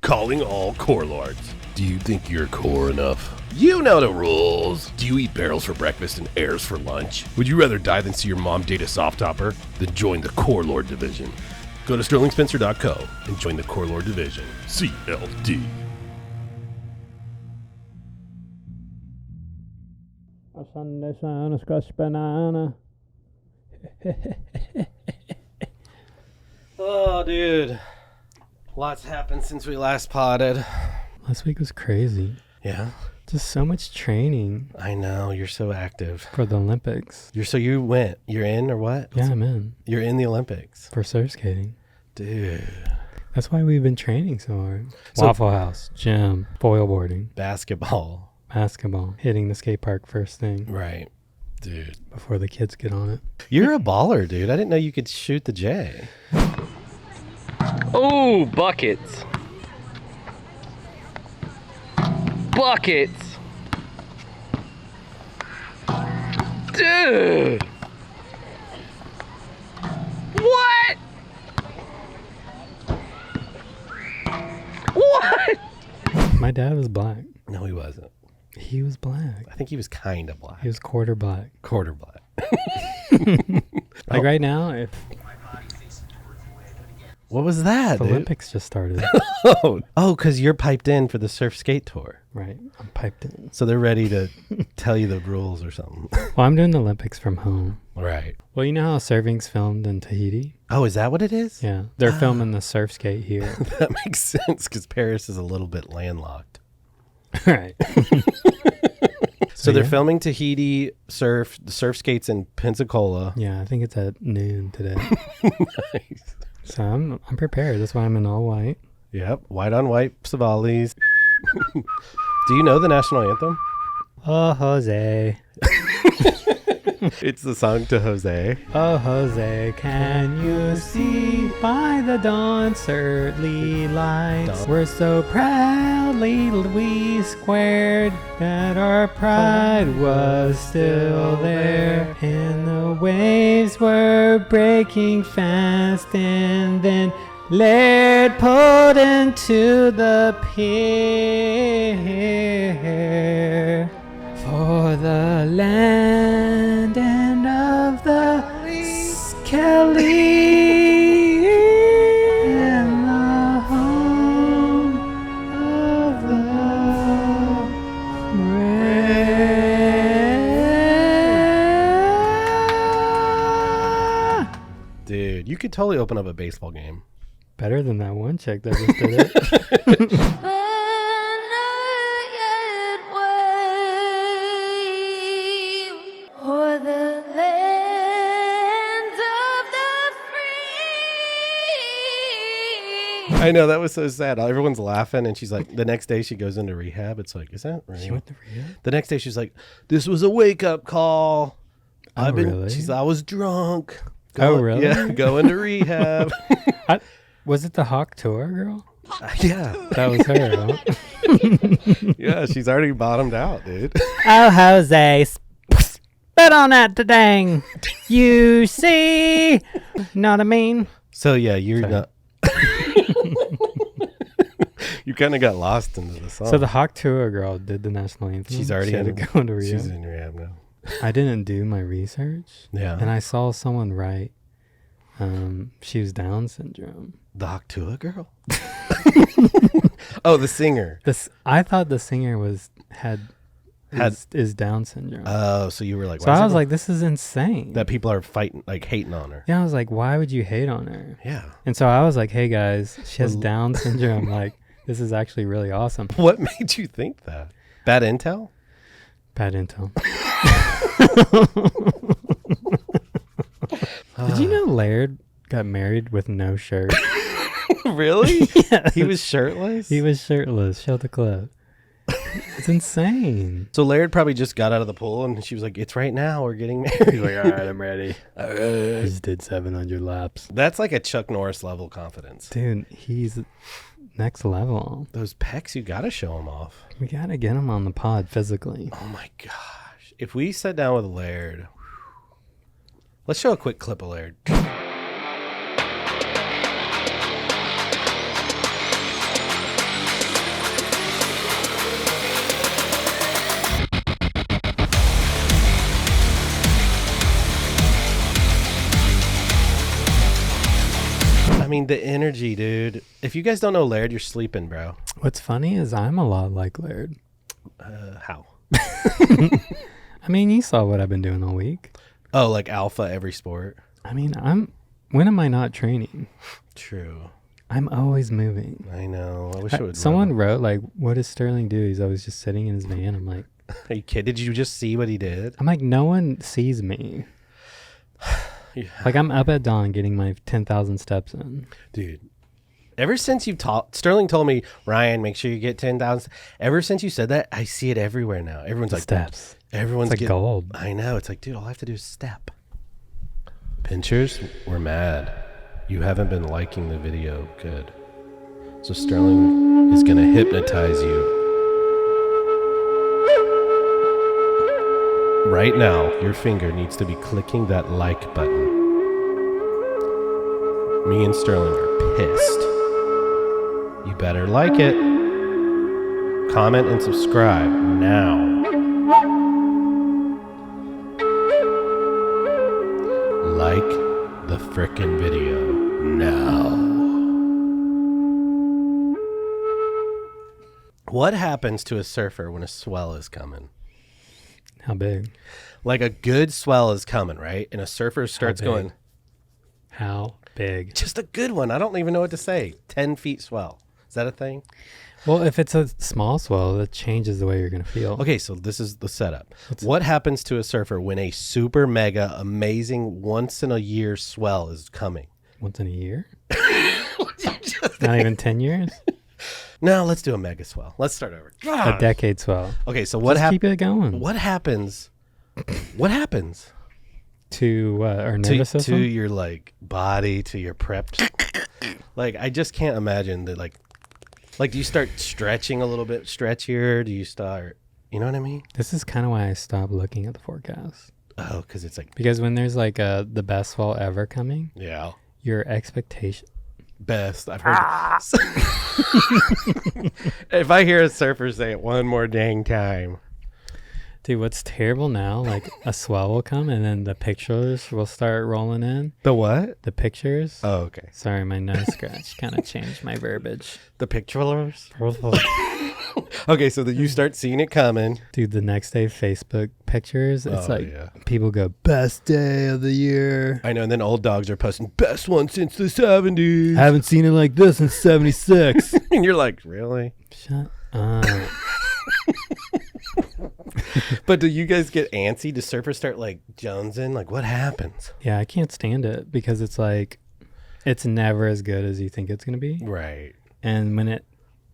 Calling all core lords. Do you think you're core enough? You know the rules. Do you eat barrels for breakfast and airs for lunch? Would you rather die than see your mom date a soft topper? Then join the Core Lord Division. Go to sterlingspencer.co and join the Core Lord Division. CLD. A Sunday sun, a scratch banana. Oh, dude. Lots happened since we last potted. Last week was crazy. Yeah? Just so much training. I know, you're so active. For the Olympics. You went. You're in or what? Yeah, I'm in. You're in the Olympics. For surf skating. Dude. That's why we've been training so hard. So, Waffle House, gym, foil boarding. Basketball. Hitting the skate park first thing. Right. Dude. Before the kids get on it. You're a baller, dude. I didn't know you could shoot the J. Oh, buckets. Buckets. Dude. What? What? My dad was black. No, he wasn't. He was black. I think he was kind of black. He was quarter black. Quarter black. Like right now, if what was that, the dude? Olympics just started. Oh, because you're piped in for the surf skate tour. Right. I'm piped in. So they're ready to tell you the rules or something. Well, I'm doing the Olympics from home. Right. Well, you know how surfing's filmed in Tahiti? Oh, is that what it is? Yeah. They're filming the surf skate here. That makes sense because Paris is a little bit landlocked. Right. So they're filming Tahiti the surf skates in Pensacola. Yeah, I think it's at noon today. Nice. So I'm prepared. That's why I'm in all white. Yep. White on white Savalis. Do you know the national anthem? Oh, Jose. It's the song to Jose. Oh, Jose, can you see by the dawn's early lights? We're so proudly we squared that our pride was still there. And the waves were breaking fast, and then Laird pulled into the pier. For the land and of the Kelly and the home of the brave. Dude, you could totally open up a baseball game. Better than that one chick that just did it. I know, that was so sad. Everyone's laughing, and she's like, the next day she goes into rehab. It's like, is that right? She went to rehab? The next day she's like, this was a wake-up call. Really? She's I was drunk. Really? Yeah, going to rehab. Was it the Hawk Tour girl? Yeah. That was her, huh? Yeah, she's already bottomed out, dude. Oh, Jose, spit on that dang. You see? Know what I mean? So, yeah, you're Sorry. not... You kind of got lost into the song. So the Hawk Tour girl did the national anthem. She's already she had to go into rehab. She's in rehab now. I didn't do my research. Yeah. And I saw someone write she was Down syndrome. The Hawktua girl? Oh, the singer. I thought the singer is Down syndrome. Oh, so you were like... So I was like, this is insane. That people are fighting, like hating on her. Yeah, I was like, why would you hate on her? Yeah. And so I was like, hey guys, she has Down syndrome. Like, this is actually really awesome. What made you think that? Bad intel? Bad intel. Did you know Laird got married with no shirt? Really? Yes. He was shirtless? He was shirtless. Show the clip. It's insane. So Laird probably just got out of the pool and she was like, it's right now. We're getting married. He's like, all right, I'm ready. I just did 700 laps. That's like a Chuck Norris level confidence. Dude, he's next level. Those pecs, you got to show them off. We got to get him on the pod physically. Oh my gosh. If we sat down with Laird, let's show a quick clip of Laird. mean, the energy, dude. If you guys don't know Laird, you're sleeping, bro. What's funny is I'm a lot like Laird. How? I mean, you saw what I've been doing all week. Oh, like alpha every sport. I mean, when am I not training? True. I'm always moving. I know. I wish it would. Someone wrote, like, what does Sterling do? He's always just sitting in his van. I'm like, are you kidding? Did you just see what he did? I'm like, no one sees me. Yeah. Like, I'm up at dawn getting my 10,000 steps in. Dude. Ever since you taught, Sterling told me, Ryan, make sure you get 10,000. Ever since you said that, I see it everywhere now. Everyone's like, steps. Everyone's It's like gold. I know. It's like, dude, all I have to do is step. Pinchers, we're mad. You haven't been liking the video. Good. So Sterling is going to hypnotize you. Right now, your finger needs to be clicking that like button. Me and Sterling are pissed. You better like it. Comment and subscribe now. Like the frickin' video now. What happens to a surfer when a swell is coming? How big? Like a good swell is coming, right? And a surfer starts going, how big? just a good one. I don't even know what to say. 10 feet swell. Is that a thing? Well, if it's a small swell, that changes the way you're going to feel. Okay, so this is the setup. What happens to a surfer when a super mega amazing once in a year swell is coming? Once in a year? Not even 10 years? No, let's do a mega swell. Let's start over. A decade swell. Okay, so what Just keep it going. What happens? What happens To our nervous to system? your like body, to your preps? Like, I just can't imagine that. Like, do you start stretching a little bit stretchier? Do you start? You know what I mean? This is kind of why I stopped looking at the forecast. Oh, because it's like Because when there's like the best swell ever coming, yeah, your expectation. best I've heard. If I hear a surfer say it one more dang time. Dude, what's terrible now, like a swell will come and then the pictures will start rolling in. The what? The pictures. Oh, okay. Sorry, my nose scratch kind of changed my verbiage. The picturers. Okay, so that you start seeing it coming. Dude, the next day Facebook pictures, it's Oh, like yeah. people go, best day of the year. I know, and then old dogs are posting best one since the 70s. I haven't seen it like this since 76. And you're like, really? Shut up. But do you guys get antsy? Do surfers start like jonesing? Like, what happens? Yeah, I can't stand it because it's like, it's never as good as you think it's going to be. Right. And when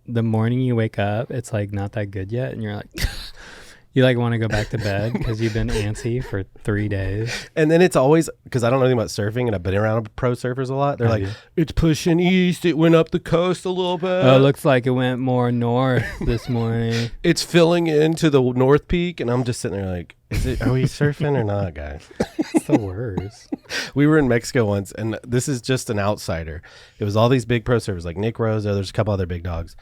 the morning you wake up, it's like not that good yet. And you're like, you like want to go back to bed because you've been antsy for 3 days. And then it's always, because I don't know anything about surfing and I've been around pro surfers a lot. They're Have like, you? it's pushing east. It went up the coast a little bit. Oh, it looks like it went more north this morning. It's filling into the North Peak. And I'm just sitting there like, are we surfing or not, guys? It's the worst. We were in Mexico once, and this is just an outsider. It was all these big pro surfers like Nick Rosa. There's a couple other big dogs.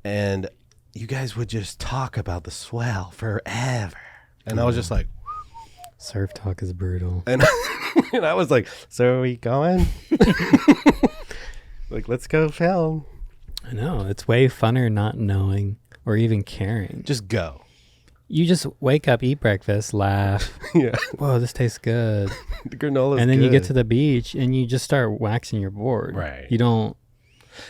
And you guys would just talk about the swell forever. And I was just like, Surf talk is brutal. and, and I was like, so are we going? Like, let's go film. I know. It's way funner not knowing or even caring. Just go. You just wake up, eat breakfast, laugh. Yeah. Whoa, this tastes good. The granola's And then you good. get to the beach and you just start waxing your board. Right. You don't.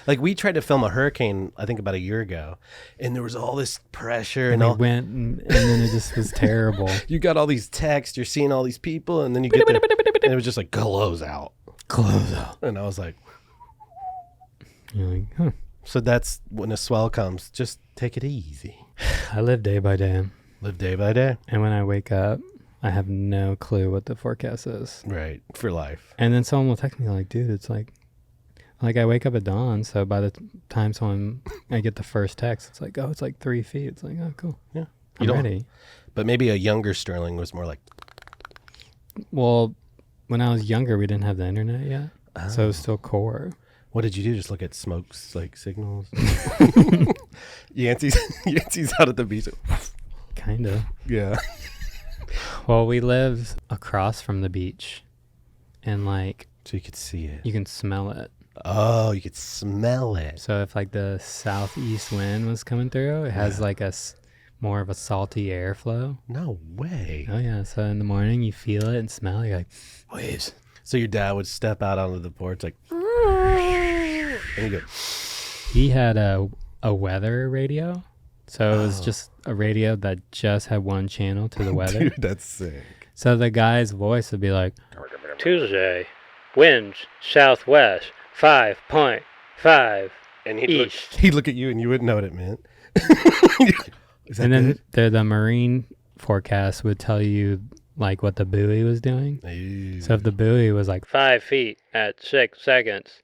Like, we tried to film a hurricane, I think about a year ago, and there was all this pressure And and we all. went and then it just was terrible. You got all these texts, you're seeing all these people, and then you get there, and it was just like, close out. Close up. And I was like, You're like, huh. so that's when a swell comes, just take it easy. I live day by day. Live day by day. And when I wake up, I have no clue what the forecast is. Right. For life. And then someone will text me like, dude, it's like I wake up at dawn. So by the time I get the first text, it's like, oh, it's like 3 feet. It's like, oh, cool. Yeah. I'm ready. But maybe a younger Sterling was more like, Well, when I was younger, we didn't have the internet yet. So it was still core. what did you do? Just look at smokes, like signals? Yancey's out at the beach. Kind of. Yeah. Well, we lived across from the beach. And like, So you could see it. you can smell it. Oh, you could smell it. So if like the southeast wind was coming through, it has like more of a salty airflow. No way. Oh yeah. So in the morning you feel it and smell it. You're like, waves. So your dad would step out onto the porch like, and you go. He had a weather radio. So it was just a radio that just had one channel to the weather. Dude, that's sick. So the guy's voice would be like, Tuesday, winds southwest, 5.5 And east. He'd look at you and you wouldn't know what it meant. And then the marine forecast would tell you like what the buoy was doing. Ew. So if the buoy was like 5 feet at 6 seconds,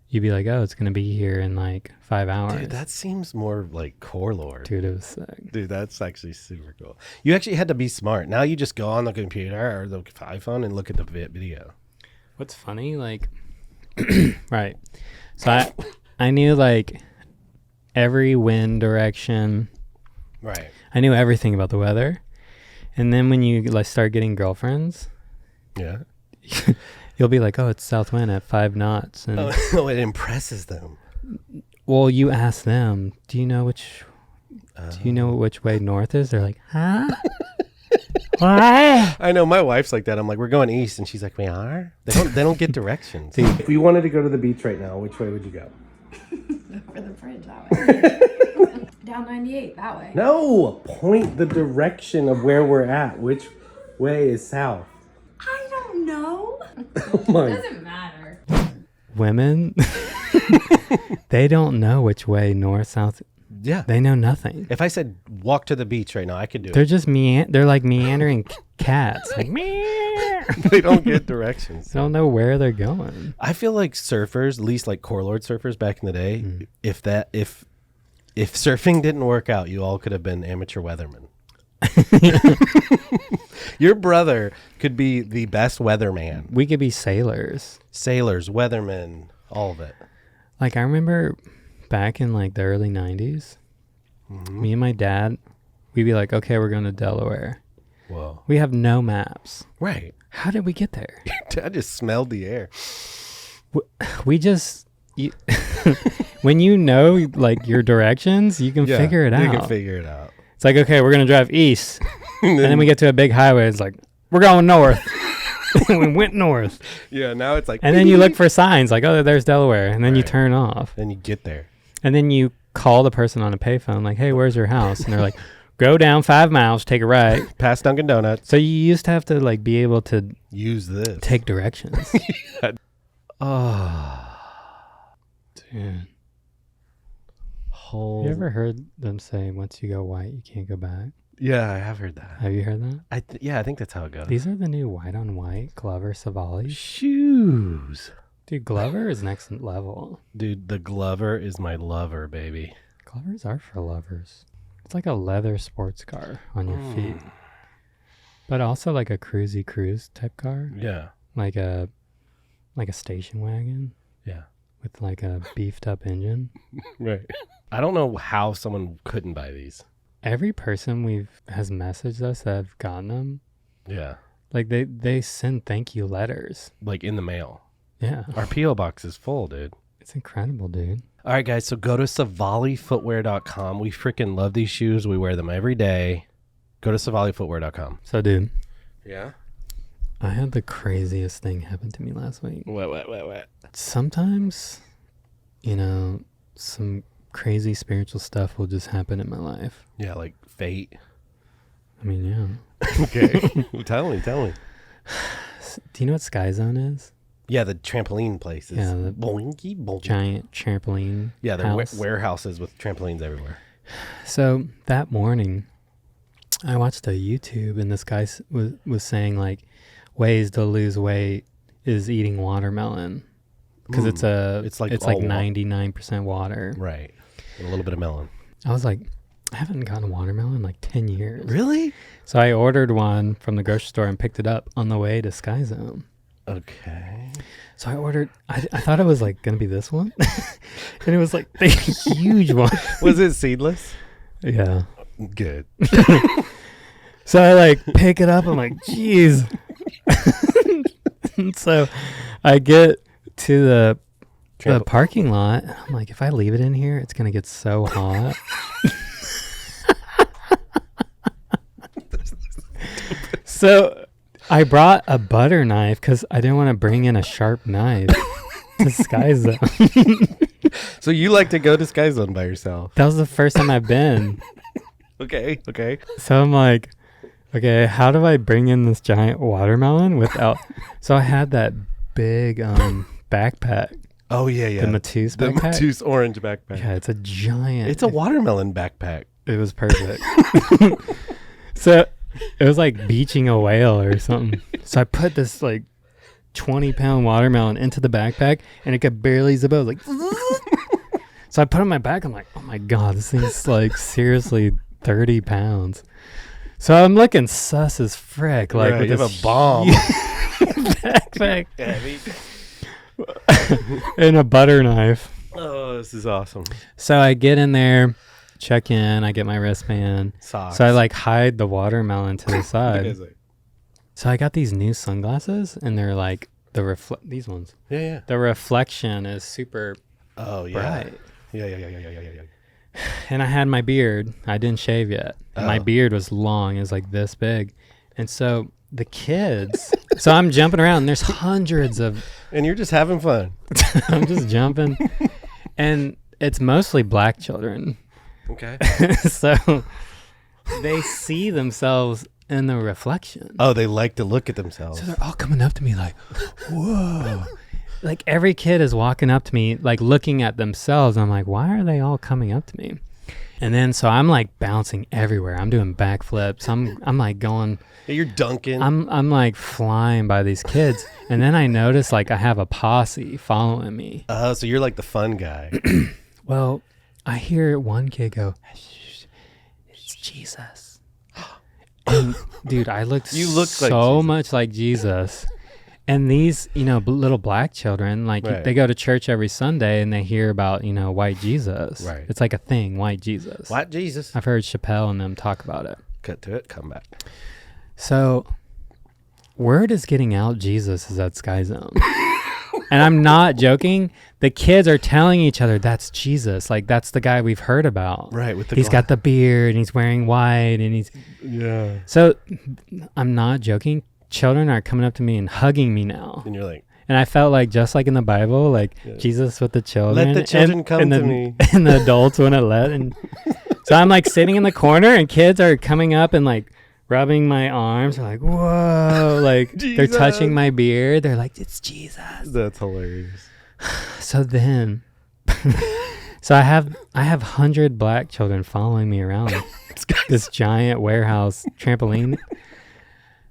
you'd be like, oh, it's going to be here in like 5 hours. Dude, that seems more like core lore. Dude, it was sick. Dude, that's actually super cool. You actually had to be smart. Now you just go on the computer or the iPhone and look at the video. What's funny, like, right. So I knew like every wind direction. Right. I knew everything about the weather. And then when you like start getting girlfriends, Yeah. you'll be like, oh, it's south wind at 5 knots. And Oh, it impresses them. well, you ask them, do you know which way north is? They're like, huh? What? I know my wife's like that. I'm like, we're going east, and she's like, we are. They don't get directions. Dude. If you wanted to go to the beach right now, which way would you go? Over the bridge that way. Down 98 that way. No, point the direction of where we're at. Which way is south? I don't know. Oh my. Doesn't matter. Women, they don't know which way north, south. Yeah. They know nothing. If I said walk to the beach right now, I could do They're it. just they're like meandering cats. Like, meow. They don't get directions. They don't know where they're going. I feel like surfers, at least like core lord surfers back in the day, if surfing didn't work out, you all could have been amateur weathermen. Your brother could be the best weatherman. We could be sailors. Sailors, weathermen, all of it. Like I remember back in like the early 90s, me and my dad, we'd be like, okay, we're going to Delaware. Whoa. We have no maps. Right. How did we get there? I just smelled the air. We just, when you know like your directions, you can figure it out. You can figure it out. It's like, okay, we're going to drive east. And then we get to a big highway. It's like, we're going north. We went north. Yeah, now it's like. And then you look for signs like, oh, there's Delaware. And then you turn off. Then you get there. And then you call the person on a payphone like, hey, where's your house? And they're like, go down 5 miles, take a right. Past Dunkin' Donuts. So you used to have to like be able to Use this. take directions. Oh. Dude. Whole. You ever heard them say once you go white, you can't go back? Yeah, I have heard that. Have you heard that? I think that's how it goes. These are the new white on white Glover Savali. Shoes. Dude, Glover is next level. Dude, the Glover is my lover, baby. Glovers are for lovers. It's like a leather sports car on your feet. But also like a cruisy cruise type car. Yeah. Like a station wagon. Yeah. With like a beefed up engine. Right. I don't know how someone couldn't buy these. Every person has messaged us that have gotten them. Yeah. Like they send thank you letters. Like in the mail. Yeah. Our P.O. box is full, dude. It's incredible, dude. All right, guys. So go to savalifootwear.com. We freaking love these shoes. We wear them every day. Go to savalifootwear.com. So, dude. Yeah? I had the craziest thing happen to me last week. What? Sometimes, some crazy spiritual stuff will just happen in my life. Yeah, like fate. I mean, yeah. Okay. Tell me. Do you know what Sky Zone is? Yeah, the trampoline places. Yeah, the boinky. Giant trampoline. Yeah, they're house. warehouses with trampolines everywhere. So that morning, I watched a YouTube and this guy was saying like ways to lose weight is eating watermelon because it's like 99% water. Right. And a little bit of melon. I was like, I haven't gotten a watermelon in like 10 years. Really? So I ordered one from the grocery store and picked it up on the way to Sky Zone. Okay. So I ordered, I thought it was like going to be this one. And it was like the huge one. Was it seedless? Yeah. Good. So I like pick it up. I'm like, geez. So I get to the parking lot. I'm like, if I leave it in here, it's going to get so hot. So I brought a butter knife because I didn't want to bring in a sharp knife to Sky Zone. So you like to go to Sky Zone by yourself? That was the first time I've been. Okay. So I'm like, okay, how do I bring in this giant watermelon without... So I had that big backpack. Oh, yeah. The Matisse The backpack. Matisse orange backpack. Yeah, it's a giant... It's a watermelon backpack. It was perfect. So it was like beaching a whale or something. So I put this like 20-pound watermelon into the backpack and it could barely zip out. Like, so I put it on my back. I'm like, oh my God, this thing's like seriously 30 pounds. So I'm looking sus as frick. Like, right, with you this have a bomb. backpack Heavy. and a butter knife. Oh, this is awesome. So I get in there, check in, I get my wristband. Socks. So I like hide the watermelon to the side. It is. So I got these new sunglasses and they're like these ones. Yeah. The reflection is super Oh, yeah. bright. Yeah. And I had my beard. I didn't shave yet. And my Oh. beard was long. It was like this big. And so the kids, so I'm jumping around and there's hundreds of, And you're just having fun. I'm just jumping. And it's mostly black children. Okay. So they see themselves in the reflection. Oh, they like to look at themselves. So they're all coming up to me like, whoa. Like every kid is walking up to me, like looking at themselves. I'm like, why are they all coming up to me? And then so I'm like bouncing everywhere. I'm doing backflips. I'm like going. Yeah, you're dunking. I'm like flying by these kids. And then I notice like I have a posse following me. Oh, so you're like the fun guy. Well, I hear one kid go, it's Jesus. And dude, I looked You look like so Jesus. much like Jesus. And these, little black children, like Right. they go to church every Sunday and they hear about, white Jesus. Right. It's like a thing, white Jesus. What Jesus? I've heard Chappelle and them talk about it. Cut to it. Come back. So, word is getting out Jesus is at Sky Zone. And I'm not joking. The kids are telling each other, that's Jesus. Like, that's the guy we've heard about. Right. With the He's got the beard and he's wearing white and he's... Yeah. So, I'm not joking. Children are coming up to me and hugging me now. And you're like, And I felt like, just like in the Bible, like Jesus with the children. let the children come and to the, me. And the adults wouldn't let. And so I'm like sitting in the corner and kids are coming up and like rubbing my arms. They're like, whoa. Like they're Jesus. touching my beard. They're like, it's Jesus. That's hilarious. So then, so I have 100 black children following me around this giant warehouse trampoline.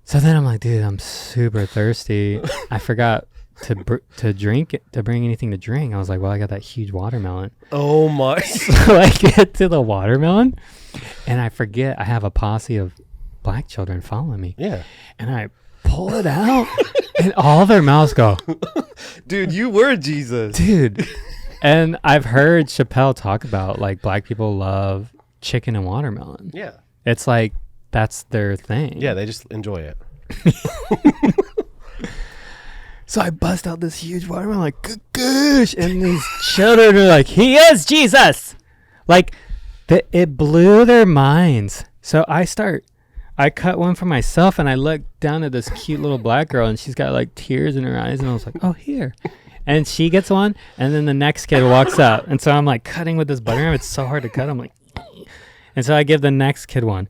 So then I'm like, dude, I'm super thirsty. I forgot to bring anything to drink. I was like, well, I got that huge watermelon. Oh my. So I get to the watermelon and I forget I have a posse of black children following me. Yeah. And I pull it out and all their mouths go, Dude, you were Jesus. dude. And I've heard Chappelle talk about like black people love chicken and watermelon. Yeah. It's like, that's their thing. Yeah, they just enjoy it. So I bust out this huge watermelon, like, gosh, and these children are like, he is Jesus. Like, it blew their minds. So I cut one for myself, and I look down at this cute little black girl, and she's got like tears in her eyes, and I was like, oh, here. And she gets one, and then the next kid walks up, and so I'm like cutting with this butter knife. It's so hard to cut. I'm like, and so I give the next kid one.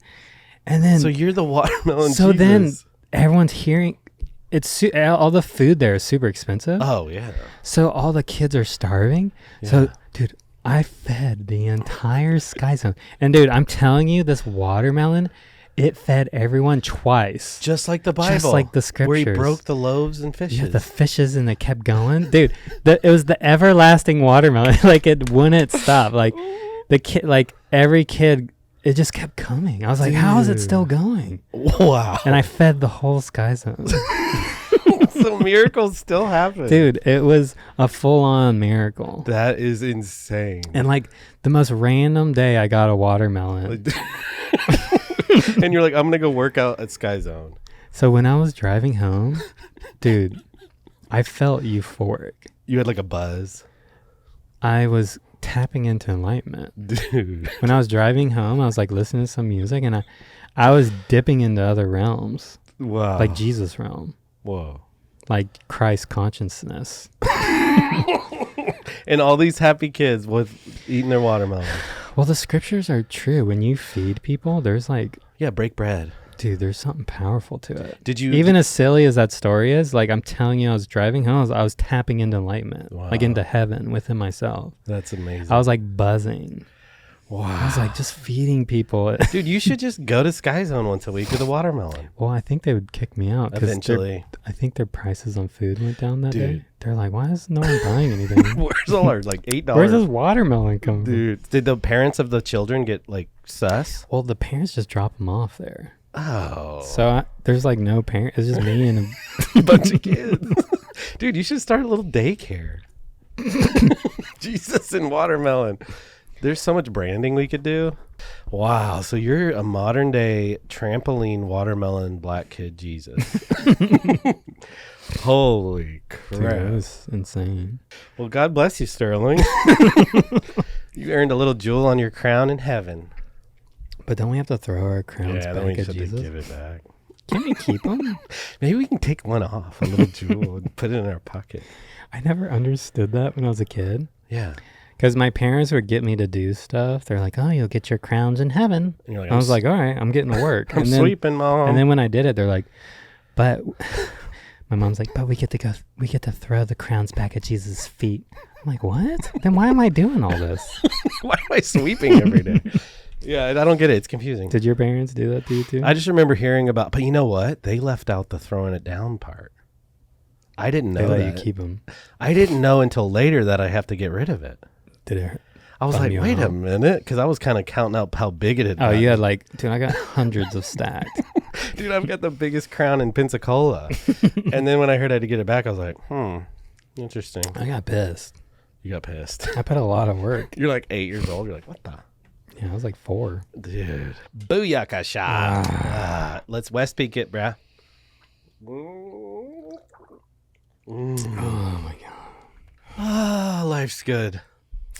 And then, So you're the watermelon so Jesus. then everyone's hearing, all the food there is super expensive. Oh, yeah. So all the kids are starving. Yeah. So, dude, I fed the entire Sky Zone. And, dude, I'm telling you, this watermelon, it fed everyone twice. Just like the Bible. Just like the Where he scriptures. broke the loaves and fishes. Yeah, the fishes, and they kept going. Dude, it was the everlasting watermelon. Like, it wouldn't stop. Like, every kid... It just kept coming. I was like, how is it still going? Wow. And I fed the whole Sky Zone. So miracles still happen. Dude, it was a full-on miracle. That is insane. And like the most random day, I got a watermelon. And you're like, I'm going to go work out at Sky Zone. So when I was driving home, dude, I felt euphoric. You had like a buzz. I was tapping into enlightenment. Dude. When I was driving home, I was like listening to some music, and I was dipping into other realms, Wow. like Jesus realm, Whoa. like Christ consciousness. And all these happy kids with eating their watermelon. Well, the scriptures are true. When you feed people, there's like, Yeah, break bread. dude, there's something powerful to it. Did you Even as silly as that story is, like I'm telling you, I was driving home, I was tapping into enlightenment, like into heaven within myself. That's amazing. I was like buzzing. Wow. I was like just feeding people. Dude, you should just go to Sky Zone once a week with a watermelon. Well, I think they would kick me out. 'Cause Eventually. I think their prices on food went down that Dude. day. They're like, why is no one buying anything? Where's all our like $8? Where's this watermelon coming from? Dude, did the parents of the children get like sus? Well, the parents just drop them off there. Oh. So there's like no parent. It's just me and A bunch of kids. Dude, you should start a little daycare. Jesus and watermelon. There's so much branding we could do. Wow. So you're a modern day trampoline watermelon black kid Jesus. Holy dude, crap. it was insane. Well, God bless you, Sterling. You earned a little jewel on your crown in heaven. But don't we have to throw our crowns Then we back at should Jesus? give it back. Can we keep them? Maybe we can take one off, a little jewel, and put it in our pocket. I never understood that when I was a kid. Yeah. Because my parents would get me to do stuff. They're like, oh, you'll get your crowns in heaven. And you're like, I was like, all right, I'm getting to work. I'm and then, sweeping, Mom. And then when I did it, they're like, but my mom's like, but we get to throw the crowns back at Jesus' feet. I'm like, what? Then why am I doing all this? Why am I sweeping every day? Yeah, I don't get it. It's confusing. Did your parents do that to you too? I just remember hearing about, but you know what? They left out the throwing it down part. I didn't know they let that. you keep them. I didn't know until later that I have to get rid of it. Did it? I was Bum like, you wait a out? minute, because I was kind of counting out how big it had Oh, gotten. you had like, dude, I got hundreds of stacked. Dude, I've got the biggest crown in Pensacola. And then when I heard I had to get it back, I was like, interesting. I got pissed. You got pissed. I put a lot of work. You're like 8 years old. You're like, what the? Yeah, I was like 4. Dude. Booyakasha. Let's West Peak it, bruh. Oh my God. Ah, life's good.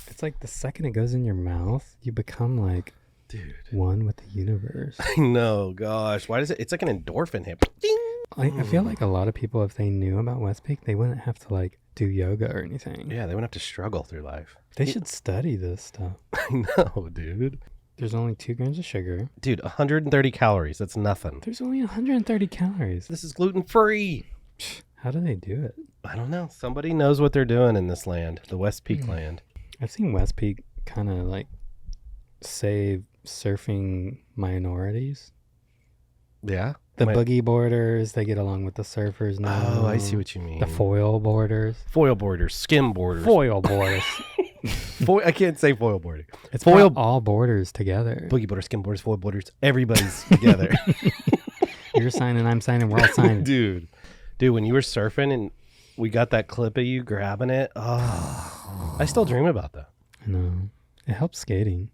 It's like the second it goes in your mouth, you become like, Dude. one with the universe. I know, gosh. Why does it? It's like an endorphin hit. Ding. I feel like a lot of people, if they knew about West Peak, they wouldn't have to like do yoga or anything. Yeah, they wouldn't have to struggle through life. They should study this stuff. I know, dude. There's only 2 grams of sugar. Dude, 130 calories. That's nothing. There's only 130 calories. This is gluten free. How do they do it? I don't know. Somebody knows what they're doing in this land, the West Peak land. I've seen West Peak kind of like save surfing minorities. Yeah. The boogie boarders, they get along with the surfers now. Oh, I see what you mean. The foil boarders. Foil boarders, skim boarders. Foil boarders. I can't say foil boarding. It's foil. all boarders together. Boogie boarders, skim boarders, foil boarders. Everybody's together. You're signing, I'm signing, we're all signing. Dude, when you were surfing and we got that clip of you grabbing it, I still dream about that. I know. It helps skating.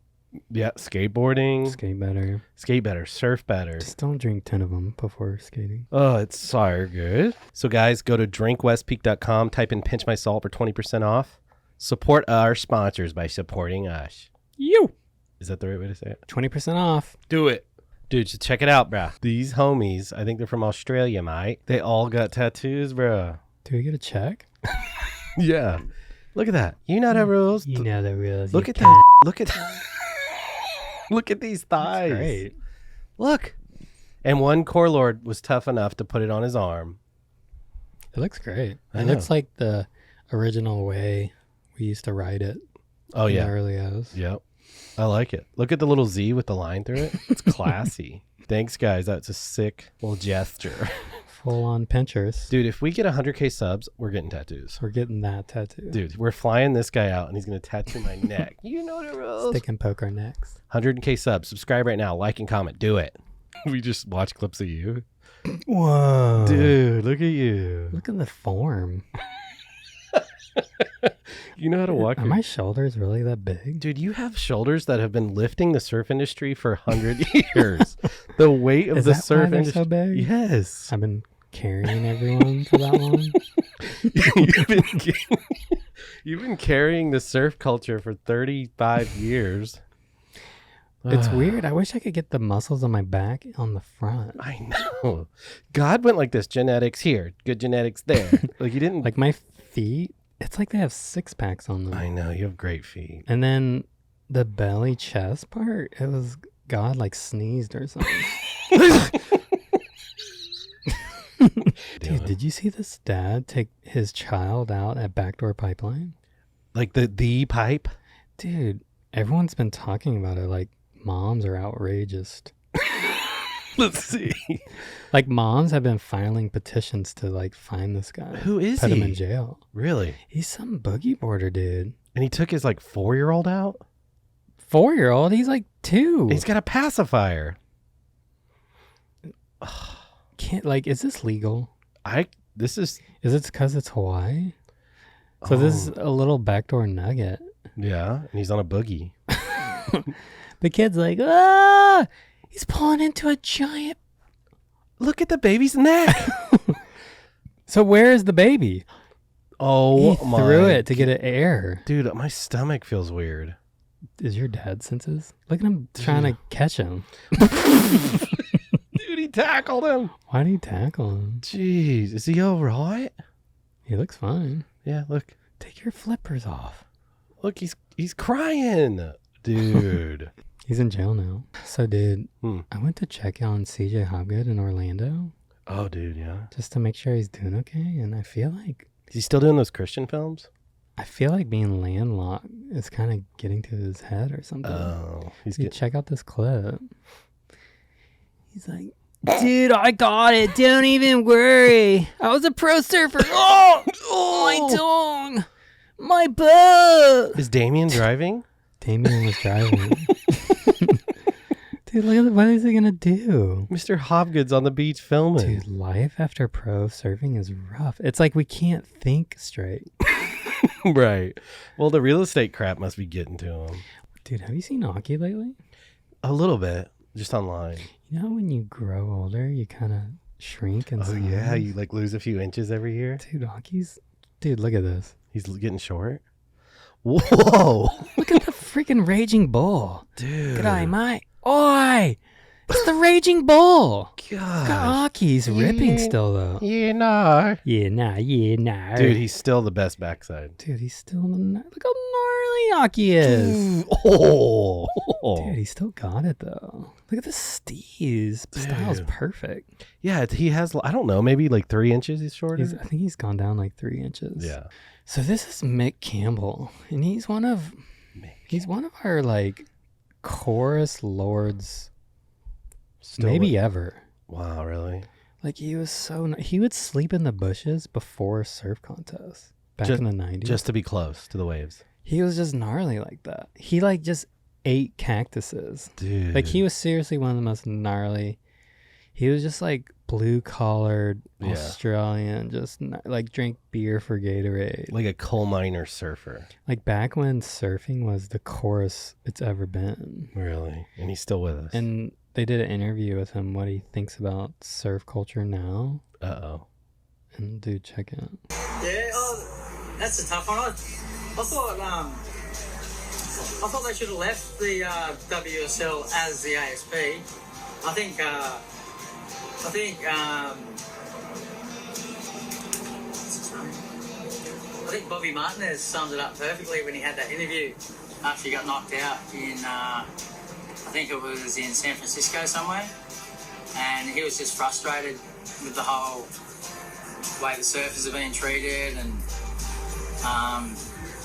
Yeah, skateboarding, Skate better. skate better, surf better. Just don't drink 10 of them before skating. Oh, it's so good. So guys, go to drinkwestpeak.com, type in Pinchmysalt for 20% off. Support our sponsors by supporting us. You! Is that the right way to say it? 20% off. Do it. Dude, just check it out, bruh. These homies, I think they're from Australia, mate. They all got tattoos, bruh. Do we get a check? Yeah. Look at that. You know the rules. You know the rules. Look you at can't. that. Look at Look at these thighs. That's great. Look. And one core lord was tough enough to put it on his arm. It looks great. I It know. looks like the original way we used to write it. Oh, in yeah. the early O's. Yep. I like it. Look at the little Z with the line through it. It's classy. Thanks, guys. That's a sick little gesture. Full on pinchers. Dude, if we get 100K subs, we're getting tattoos. We're getting that tattoo. Dude, we're flying this guy out and he's going to tattoo my neck. You know the rules. Stick and poke our necks. 100K subs. Subscribe right now. Like and comment. Do it. We just watch clips of you. Whoa. Dude, look at you. Look at the form. You know how to walk. Are my shoulders really that big? Dude, you have shoulders that have been lifting the surf industry for 100 years. The weight of Is the that surf why they're industry. so big? Yes. I've been carrying everyone for that long. You've been You've been carrying the surf culture for 35 years. It's weird. I wish I could get the muscles on my back on the front. I know. God went like this. Genetics here. Good genetics there. Like, you didn't... Like my feet, it's like they have 6-packs on them. I know. You have great feet. And then the belly chest part, it was God like sneezed or something. Dude, did you see this dad take his child out at Backdoor Pipeline? Like the pipe? Dude, everyone's been talking about it like moms are outrageous. Let's see. Like moms have been filing petitions to like find this guy. Who is Put he? him in jail. Really? He's some boogie boarder dude. And he took his like 4-year-old out? 4-year-old? He's like 2. He's got a pacifier. Can't like, is this legal? This is... Is it because it's Hawaii? So this is a little backdoor nugget. Yeah, and he's on a boogie. The kid's like, ah, he's pulling into a giant. Look at the baby's neck. So where is the baby? Oh, He my... threw it to get it air. Dude, my stomach feels weird. Is your dad senses? Look at him trying to catch him. Dude, he tackled him. Why do you tackle him? Jeez, is he all right? He looks fine. Yeah, look. Take your flippers off. Look, he's crying. Dude. He's in jail now. So, dude, Hmm. I went to check on CJ Hobgood in Orlando Oh, dude, yeah. just to make sure he's doing okay. And I feel like Is he still doing those Christian films? being landlocked is kind of getting to his head or something. Oh, he's You getting... check out this clip. He's like, dude, I got it. Don't even worry. I was a pro surfer. Oh, my tongue. My butt. Is Damien driving? Damien was driving. Dude, look at what is he going to do? Mr. Hobgood's on the beach filming. Dude, life after pro surfing is rough. It's like we can't think straight. Right. Well, the real estate crap must be getting to him. Dude, have you seen Aki lately? A little bit. Just online. You know when you grow older, you kind of shrink and Oh, yeah. You like lose a few inches every year. Dude, Aki's... Dude, look at this. He's getting short. Whoa. Look at the freaking Raging Bull. Dude. G'day, mate. Oi! It's the Raging Bull. Look God. at Aki's ripping still, though. Yeah, no. Yeah, nah. Dude, he's still the best backside. Dude, he's still... Look how gnarly Aki is. Oh. Dude, he still got it, though. Look at the steez. The style's Dude. perfect. Yeah, he has, I don't know, maybe like 3 inches he's shorter. I think he's gone down like 3 inches. Yeah. So this is Mick Campbell, and he's one of our like chorus lords, Still maybe ever. Wow, really? Like he was he would sleep in the bushes before surf contests back in the 90s. Just to be close to the waves. He was just gnarly like that. He like just ate cactuses. Dude. Like he was seriously one of the most gnarly. He was just like blue collared Australian, just like drink beer for Gatorade. Like a coal miner surfer. Like back when surfing was the chorus it's ever been. Really? And he's still with us. And they did an interview with him, what he thinks about surf culture now. Uh-oh. And dude, check it out. Yeah, that's a tough one. I thought they should have left the WSL as the ASP. I think Bobby Martinez summed it up perfectly when he had that interview after he got knocked out in, I think it was in San Francisco somewhere, and he was just frustrated with the whole way the surfers are being treated and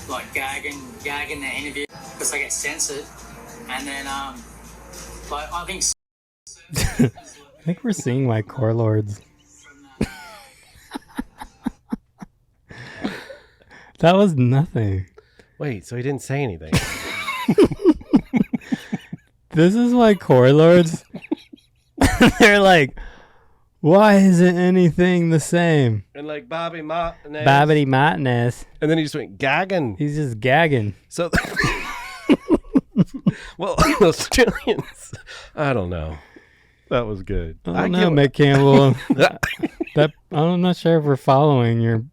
like gagging their interview because they get censored, and then like I think. I think we're seeing why core lords. That was nothing. Wait, so he didn't say anything? This is why core lords. They're like, why isn't anything the same? And like Bobby Martinez. Babbity Martinez. And then he just went gagging. He's just gagging. So, well, Australians, I don't know. That was good. I don't know, Mick Campbell. I'm not sure if we're following your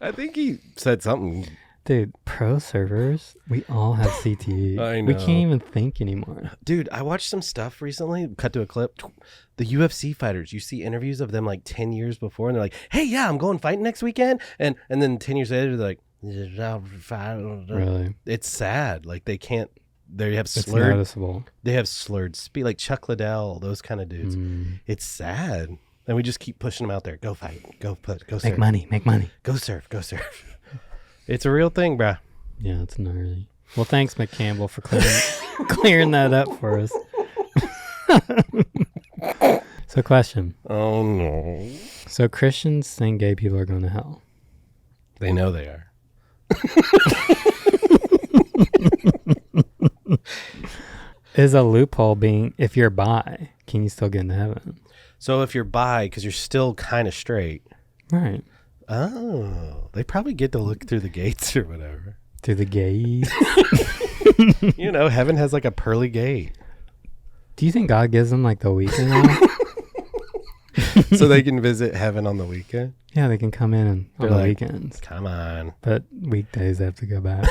I think he said something. Dude, pro servers, we all have CTE. I We know. can't even think anymore. Dude, I watched some stuff recently, cut to a clip. The UFC fighters, you see interviews of them like 10 years before, and they're like, hey, yeah, I'm going fighting next weekend. And then 10 years later, they're like, Really? it's sad. Like they can't, they have It's slurred, noticeable. they have slurred speech, like Chuck Liddell, those kind of dudes. It's sad. And we just keep pushing them out there. Go fight, go surf. Make money. Go surf. It's a real thing, bruh. Yeah, it's gnarly. Well, thanks, McCampbell, for clearing that up for us. So, question. Oh, no. So, Christians think gay people are going to hell. They know they are. Is a loophole being, if you're bi, can you still get into heaven? So if you're bi, because you're still kind of straight, Right. oh, they probably get to look through the gates or whatever. To the gays. You know, heaven has like a pearly gate. Do you think God gives them like the weekend off? So they can visit heaven on the weekend? Yeah, they can come in on They're the like, weekends. Come on. But weekdays they have to go back.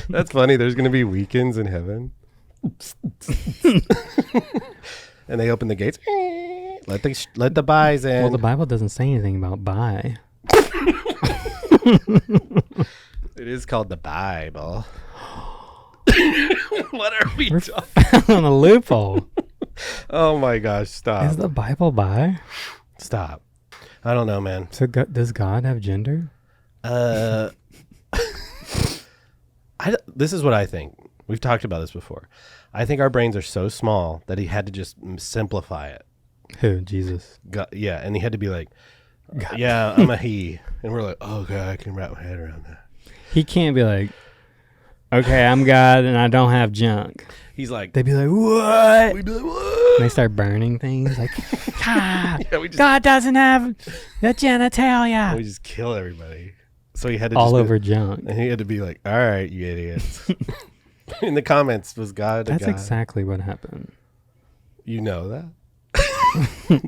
That's funny. There's going to be weekends in heaven. And they open the gates. Let the bis in. Well, the Bible doesn't say anything about bi. It is called the Bible. What are we We're talking? on a loophole. Oh my gosh! Stop! Is the Bible bi? Stop! I don't know, man. So does God have gender? This is what I think. We've talked about this before. I think our brains are so small that he had to just simplify it. Who? Jesus. God, yeah, and he had to be like, yeah, I'm a he. And we're like, oh, God, I can wrap my head around that. He can't be like, okay, I'm God and I don't have junk. He's like, They'd be like, what? we'd be like, what? And they start burning things like, God, Yeah, we just, God doesn't have the genitalia. we just kill everybody. So he had to All just over junk. and he had to be like, all right, you idiots. In the comments, was God a That's God? exactly what happened. You know that?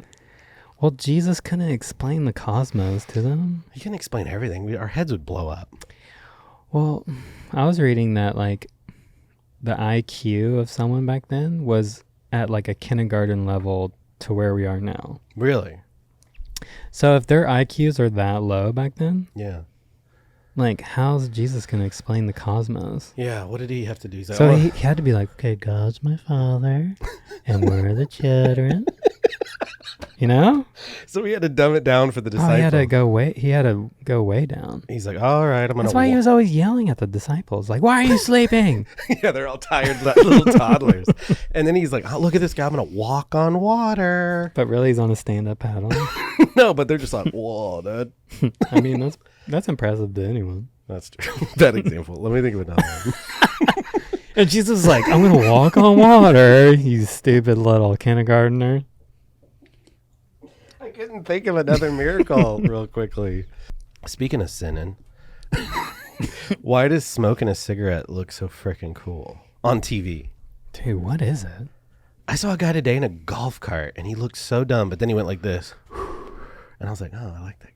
Well, Jesus couldn't explain the cosmos to them. He can explain everything. Our heads would blow up. Well, I was reading that like the IQ of someone back then was at like a kindergarten level to where we are now. Really? So if their IQs are that low back then, Yeah. like how's Jesus going to explain the cosmos? Yeah, what did he have to do? He's like, So oh, he had to be like, okay, God's my father and we're the children. You know? so he had to dumb it down for the Oh, disciples. he had to go way down. He's like, all right, I'm going to That's why he was always yelling at the disciples. Like, why are you sleeping? Yeah, they're all tired little toddlers. And then he's like, oh, look at this guy. I'm going to walk on water. But really he's on a stand-up paddle. No, but they're just like, whoa, dude. I mean, that's impressive to anyone. That's true. That example. Let me think of another one. And Jesus is like, I'm going to walk on water, you stupid little kindergartner. I couldn't think of another miracle real quickly. Speaking of sinning, why does smoking a cigarette look so freaking cool on TV? Dude, what is it? I saw a guy today in a golf cart, and he looked so dumb, but then he went like this. And I was like, oh, I like that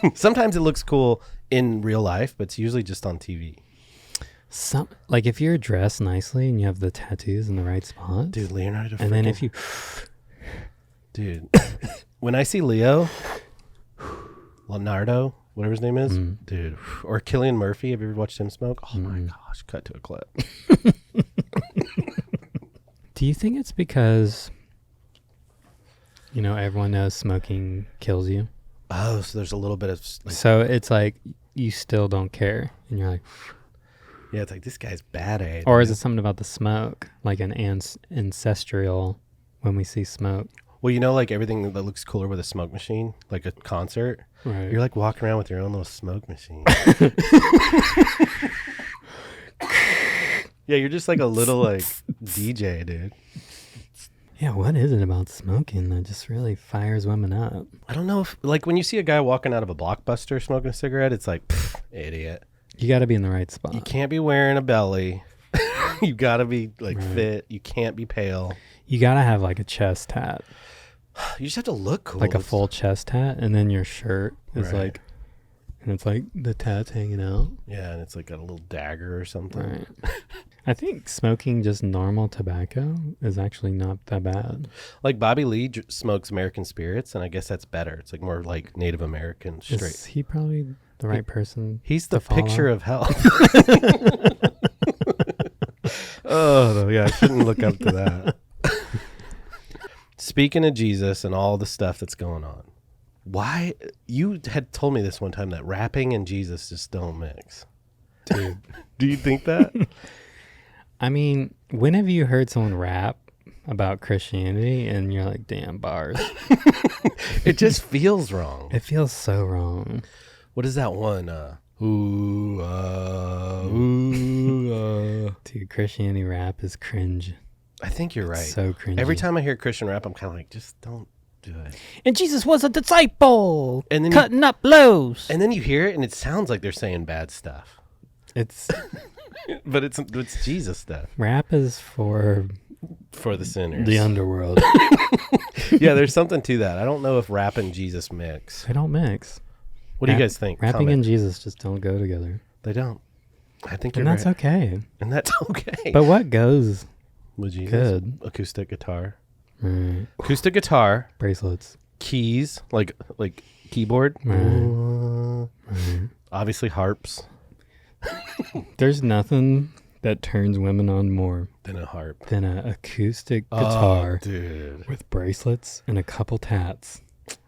guy. Sometimes it looks cool in real life, but it's usually just on TV. Like if you're dressed nicely and you have the tattoos in the right spots. Dude, Leonardo. And then if you... Dude, when I see Leonardo, whatever his name is, dude, or Cillian Murphy, have you ever watched him smoke? Oh my gosh, cut to a clip. Do you think it's because, you know, everyone knows smoking kills you? Oh, so there's a little bit of, like, So it's like you still don't care. And you're like... yeah, it's like, this guy's bad at it. Or is it something about the smoke? Like an ancestral when we see smoke? Well, you know, like everything that looks cooler with a smoke machine, like a concert, Right. you're like walking around with your own little smoke machine. Yeah, you're just like a little like DJ, dude. Yeah, what is it about smoking that just really fires women up? I don't know if, like, when you see a guy walking out of a Blockbuster smoking a cigarette, it's like, pff, idiot. You got to be in the right spot. You can't be wearing a belly. You got to be like Right. fit. You can't be pale. You got to have like a chest tat. You just have to look cool. Like a full chest tat, and then your shirt is Right. like, and it's like the tat's hanging out. Yeah, and it's like got a little dagger or something. Right. I think smoking just normal tobacco is actually not that bad. Like Bobby Lee smokes American Spirits, and I guess that's better. It's like more like Native American straight. Is he probably the right person? He's the to follow? picture of health. Oh, yeah, I shouldn't look up to that. Speaking of Jesus and all the stuff that's going on, why you had told me this one time that rapping and Jesus just don't mix. Dude, do you think that? I mean, when have you heard someone rap about Christianity and you're like, damn, bars? It just feels wrong. It feels so wrong. What is that one? Dude, Christianity rap is cringe. I think you're right. So cringy. Every time I hear Christian rap, I'm kind of like, just don't do it. And Jesus was a disciple, And then cutting up blows. And then you hear it, and it sounds like they're saying bad stuff, It's but it's Jesus stuff rap is for for the sinners. the underworld. Yeah, there's something to that. I don't know if rap and Jesus mix. They don't mix. What do you guys think? Rapping Comment. and Jesus just don't go together. They don't. I think you're And that's right. okay. And that's okay. But what goes? With Jesus, good. acoustic guitar, Right. acoustic guitar, Bracelets. keys, like keyboard, Right. obviously harps. There's nothing that turns women on more Then a harp. than an acoustic guitar Oh, dude. with bracelets and a couple tats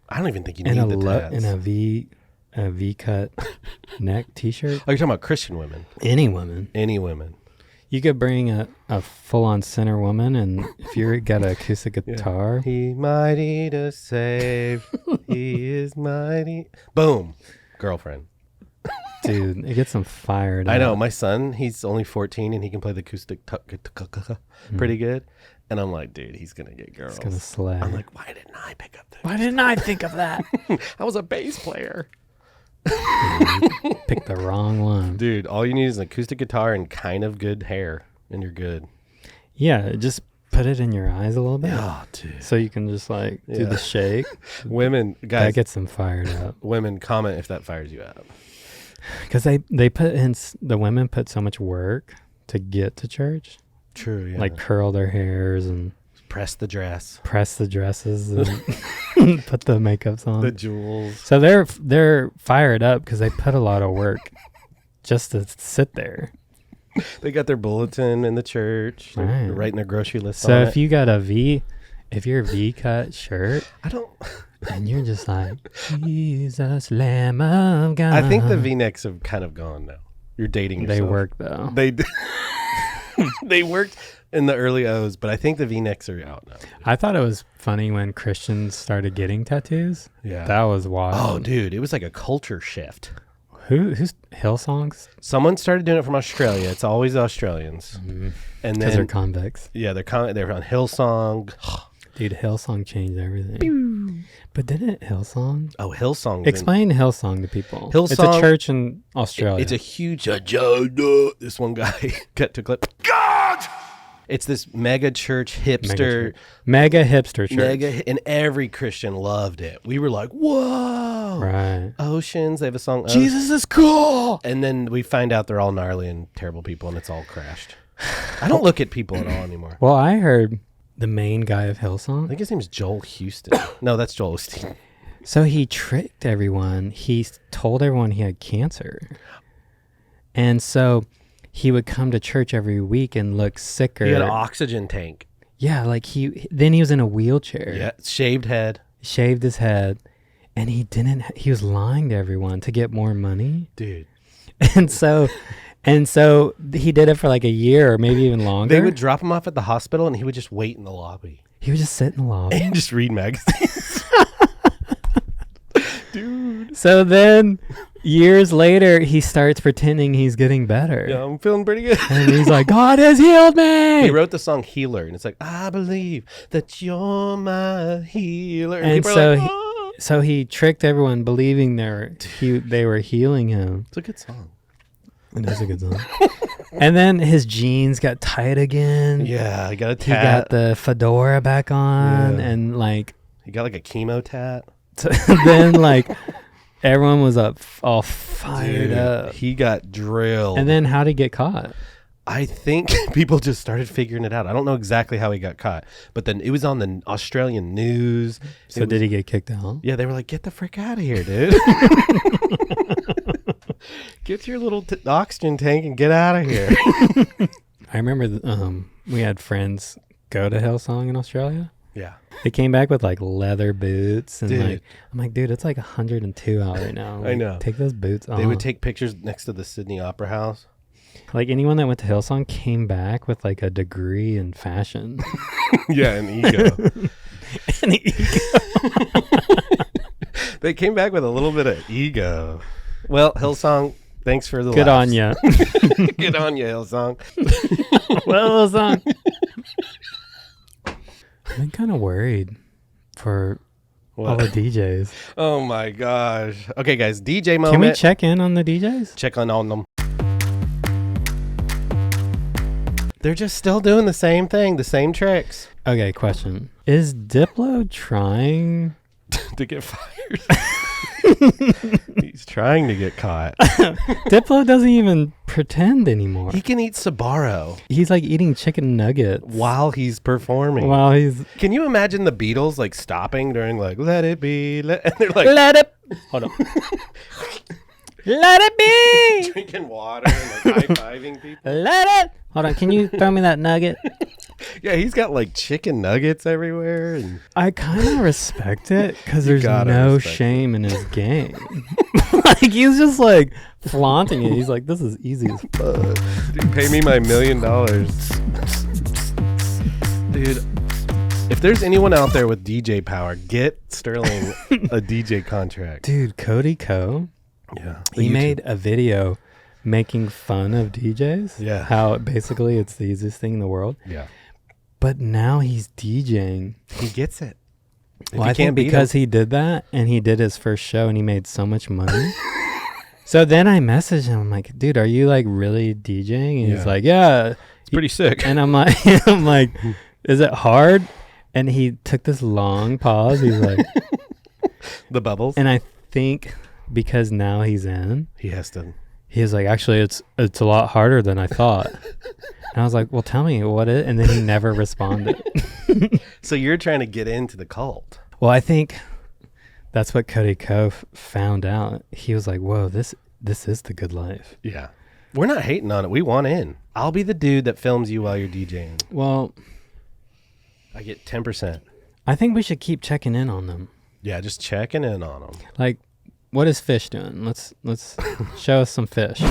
I don't even think you and need the tats. and a V cut neck T-shirt. Oh, you're talking about Christian women. Any woman. Any women. You could bring a full on center woman, and if you got an acoustic guitar, He mighty to save. He is mighty. Boom. Girlfriend. dude, it gets them fired. I know. up. My son, he's only 14 and he can play the acoustic pretty good. And I'm like, dude, he's going to get girls. It's gonna slay. I'm like, why didn't I pick up that? Why didn't I think of that? I was a bass player. Pick the wrong one. Dude, all you need is an acoustic guitar and kind of good hair, and you're good. Yeah, just put it in your eyes a little bit, Oh, dude. so you can just like do Yeah. the shake. Women, That guys, gets them fired up women, comment if that fires you up. because they put in the women put so much work to get to church, True, yeah. like curl their hairs and press the dress, press the dresses and put the makeups on. the jewels. So they're fired up because they put a lot of work just to sit there. They got their bulletin in the church. They're Right. writing their grocery list So on if it. you got if you're a V-cut shirt I don't... and you're just like, Jesus, Lamb of God. I think the V-necks have kind of gone now. You're dating yourself. They work though. They they worked in the early O's, but I think the V-necks are out now. I thought it was funny when Christians started getting tattoos. Yeah. That was wild. Oh, dude, it was like a culture shift. Who's Hillsongs? Someone started doing it from Australia. It's always Australians. And Because then they're convicts. yeah, they're on Hillsong. Dude, Hillsong changed everything. But didn't Hillsong? Oh, Hillsong. Explain Hillsong to people. It's a Hillsong- church in Australia. It's a huge this one guy cut to clip. God! It's this mega church hipster. Mega hipster church. Mega, and every Christian loved it. We were like, whoa. Right. Oceans, they have a song. Jesus is cool. And then we find out they're all gnarly and terrible people, and it's all crashed. I don't look at people at all anymore. Well, I heard the main guy of I Hillsong. think his name's Joel Houston. No, that's Joel Osteen. So he tricked everyone. He told everyone he had cancer. And so he would come to church every week and look sicker. He had an oxygen tank. Yeah, like then he was in a wheelchair. Yeah, shaved head. Shaved his head. And he was lying to everyone to get more money. Dude. And so he did it for like a year or maybe even longer. They would drop him off at the hospital, and he would just wait in the lobby. He would just sit in the lobby. And just read magazines. Dude. So then years later, he starts pretending he's getting better. Yeah, I'm feeling pretty good. And he's like, God has healed me. He wrote the song Healer, and it's like, I believe that you're my healer. And people so are like, "Oh." So he tricked everyone believing they were healing him. It's a good song. It is a good song. And then his jeans got tight again. Yeah, I got a He got tat. the fedora back on Yeah. and like He got like a chemo tat. So then like everyone was all fired up. He got drilled. And then how'd he get caught? I think people just started figuring it out. I don't know exactly how he got caught, but then it was on the Australian news. So did he get kicked out? Yeah, they were like, get the frick out of here, dude. Get your little oxygen tank and get out of here. I remember we had friends go to Hillsong in Australia. Yeah. They came back with like leather boots and Dude. like I'm like, dude, it's like 102 out right now. Like, I know. Take those boots off. They would take pictures next to the Sydney Opera House. Like anyone that went to Hillsong came back with like a degree in fashion. Yeah, an ego. An ego. They came back with a little bit of ego. Well, Hillsong, thanks for the Good laughs. on ya. Good on you, Hillsong. Well, Hillsong. I've been kind of worried for all the DJs. Oh my gosh. Okay, guys, DJ moment. Can we check in on the DJs? Check on them. They're just still doing the same thing, the same tricks. Okay, question. Is Diplo trying To get fired. He's trying to get caught. Diplo doesn't even pretend anymore. He can eat Sbarro He's like eating chicken nuggets while he's performing. while he's Can you imagine the Beatles like stopping during like "Let It Be"? And they're like let it. Hold on. Let it be. drinking water and like high-fiving people. Let it. Hold on. Can you throw me that nugget? Yeah, he's got like chicken nuggets everywhere. And I kind of respect it because there's gotta no respect shame in his game. Like he's just like flaunting it. He's like, this is easy as fuck. dude, pay me my $1 million. Dude, if there's anyone out there with DJ power, get Sterling a DJ contract. Dude, Cody Ko. Yeah. He made a video making fun of DJs. Yeah. How basically it's the easiest thing in the world. Yeah. But now he's DJing. He gets it. Well, I think because he did that and he did his first show and he made so much money. So then I messaged him. I'm like, dude, are you like really DJing? And he's like, yeah. It's pretty sick. And I'm like, is it hard? And he took this long pause. He's like, The bubbles. and I think because now he's in, He has to. he was like, actually, it's a lot harder than I thought. And I was like, well, tell me what it. And then he never responded. So you're trying to get into the cult. Well, I think that's what Cody Ko found out. He was like, whoa, this is the good life. Yeah. We're not hating on it. We want in. I'll be the dude that films you while you're DJing. Well, I get 10%. I think we should keep checking in on them. Yeah, just checking in on them. Like, what is Fish doing? Let's show us some Fish.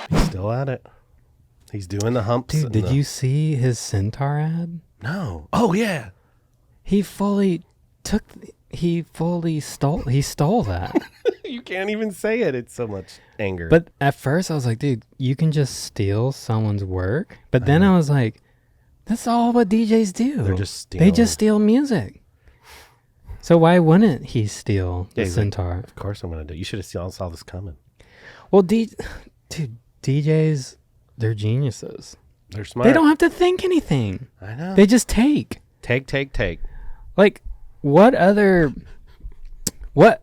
He's still at it. He's doing the humps. Dude, and did the- you see his Centaur ad? No. Oh, yeah. He fully stole that. You can't even say it. It's so much anger. But at first I was like, dude, you can just steal someone's work. But then I was like, that's all what DJs do. They're just They stealing. just steal music. So why wouldn't he steal the he's like, Centaur? of course I'm going to do it. You should have saw this coming. Well, dude, DJs, they're geniuses. They're smart. They don't have to think anything. I know. They just take. Take. Like, what other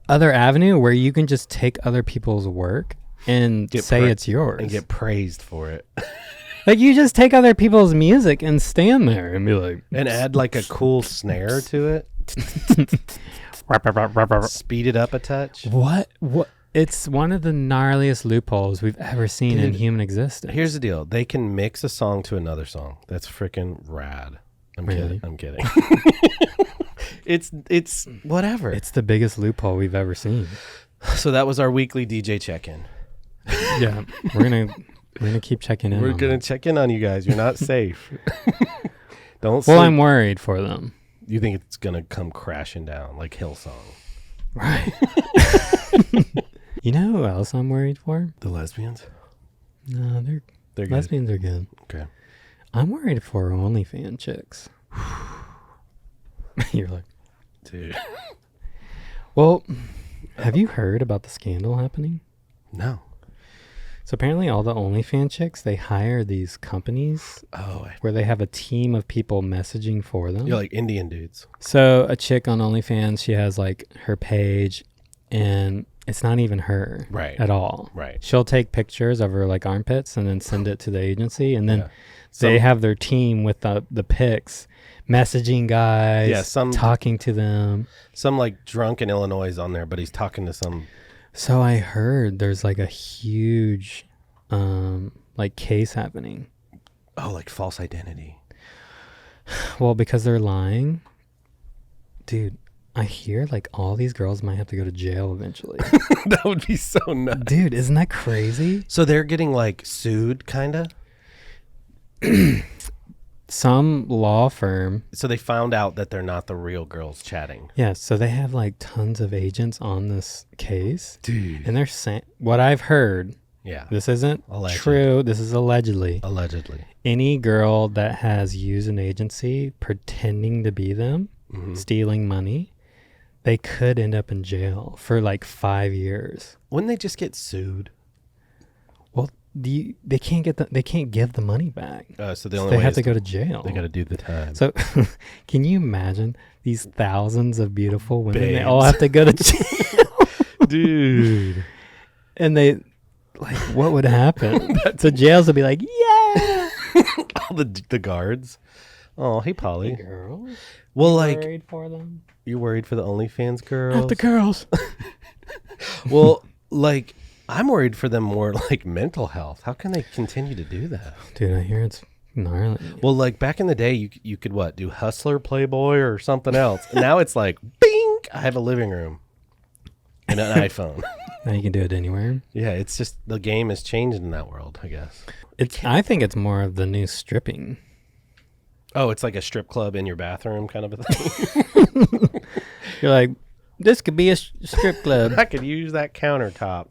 avenue where you can just take other people's work and say it's yours? And get praised for it. Like, you just take other people's music and stand there and be like... And add like a cool snare to it. Speed it up a touch. What? It's one of the gnarliest loopholes we've ever seen in human existence. Here's the deal. They can mix a song to another song. That's freaking rad. I'm kidding. It's whatever. It's the biggest loophole we've ever seen. So that was our weekly DJ check-in. Yeah. We're gonna keep checking in. We're on going them. to check in on you guys. You're not safe. Don't Well, sleep. I'm worried for them. You think it's going to come crashing down like Hillsong. Right. You know who else I'm worried for? The lesbians? No, They're good. lesbians are good. Okay. I'm worried for OnlyFans chicks. You're like, Dude. well, Have you heard about the scandal happening? No. So apparently all the OnlyFans chicks, they hire these companies where they have a team of people messaging for them. You're like Indian dudes. So a chick on OnlyFans, she has like her page and it's not even her at all. Right. She'll take pictures of her like armpits and then send it to the agency. And then they have their team with the pics messaging guys, talking to them. Some like drunk in Illinois is on there, but he's talking to some. So I heard there's like a huge like case happening. Oh, like false identity. Well, because they're lying. Dude, I hear like all these girls might have to go to jail eventually. That would be so nuts. Dude, isn't that crazy? So they're getting like sued, kind of? Some law firm. So they found out that they're not the real girls chatting. Yeah, so they have like tons of agents on this case. Dude. And they're saying, what I've heard, this isn't true, this is allegedly. Any girl that has used an agency pretending to be them, stealing money, they could end up in jail for like 5 years. Wouldn't they just get sued? Well, they can't give the money back. So the only they way have to go to jail. They got to do the time. So, can you imagine these thousands of beautiful women? Babes. They all have to go to jail, dude. And they, like, what would happen? So jails would be like, yeah. All the guards. Oh, hey, Polly. Hey, girls. Well, you like, worried for them? You worried for the OnlyFans girls? Not the girls. Well, like. I'm worried for them more like mental health. How can they continue to do that? Dude, I hear it's gnarly. Well, like back in the day, you could do Hustler, Playboy, or something else. And now it's like, bing, I have a living room and an iPhone. Now you can do it anywhere. Yeah, it's just the game has changed in that world, I guess. I think it's more of the new stripping. Oh, it's like a strip club in your bathroom kind of a thing. You're like, this could be a strip club. I could use that countertop.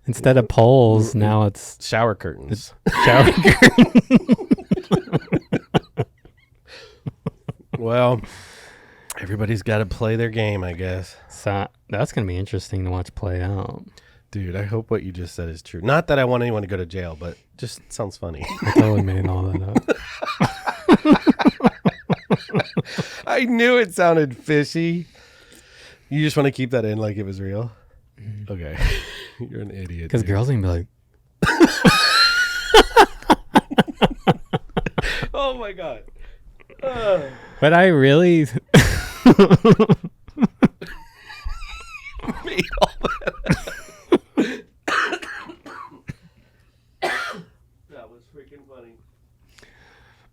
Instead of poles, now it's shower curtains. Shower curtains. Well, everybody's got to play their game, I guess. So that's going to be interesting to watch play out. Dude, I hope what you just said is true. Not that I want anyone to go to jail, but just sounds funny. I totally made all that up. I knew it sounded fishy. You just want to keep that in like it was real? Okay. You're an idiot. Because girls can be like, oh my God. But I really made all that. That was freaking funny.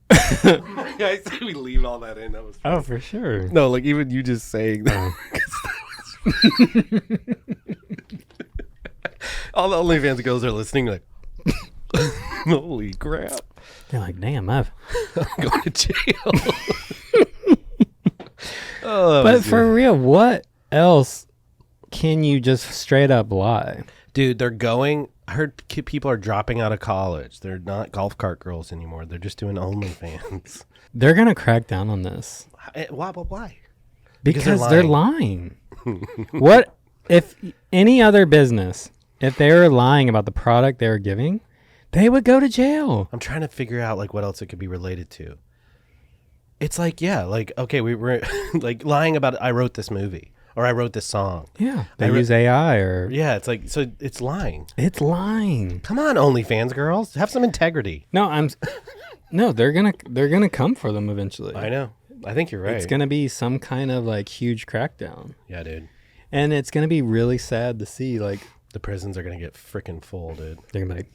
I said we leave all that in. That was funny. Oh, for sure. No, like even you just saying that. All the OnlyFans girls are listening like, holy crap. They're like, damn, I'm going to jail. But for real, what else can you just straight up lie? Dude, they're going. I heard people are dropping out of college. They're not golf cart girls anymore. They're just doing OnlyFans. They're going to crack down on this. Why? Because they're lying. What if any other business, if they were lying about the product they were giving, they would go to jail. I'm trying to figure out like what else it could be related to. It's like, yeah, like, okay, we were like lying about I wrote this movie or I wrote this song. Yeah. They use AI or. Yeah. It's like, so it's lying. It's lying. Come on, OnlyFans girls. Have some integrity. No, no, they're going to come for them eventually. I know. I think you're right. It's going to be some kind of like huge crackdown. Yeah, dude. And it's going to be really sad to see like. The prisons are going to get freaking full, dude. They're going to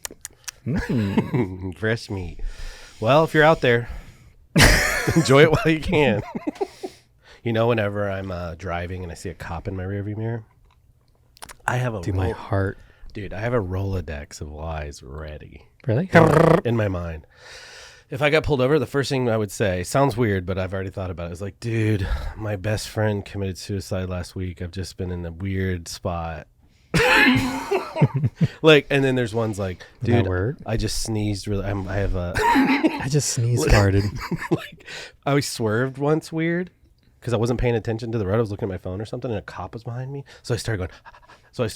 be like, fresh meat. Well, if you're out there, enjoy it while you can. You know, whenever I'm driving and I see a cop in my rearview mirror, I have a my heart. Dude, I have a Rolodex of lies ready. Really? In my mind. If I got pulled over, the first thing I would say, sounds weird, but I've already thought about it, is like, dude, my best friend committed suicide last week. I've just been in a weird spot. Like, and then there's ones like, dude, I just sneezed really. I have a I just sneezed farted. Like, I was swerved once weird, because I wasn't paying attention to the road. I was looking at my phone or something, and a cop was behind me. So I started going. So I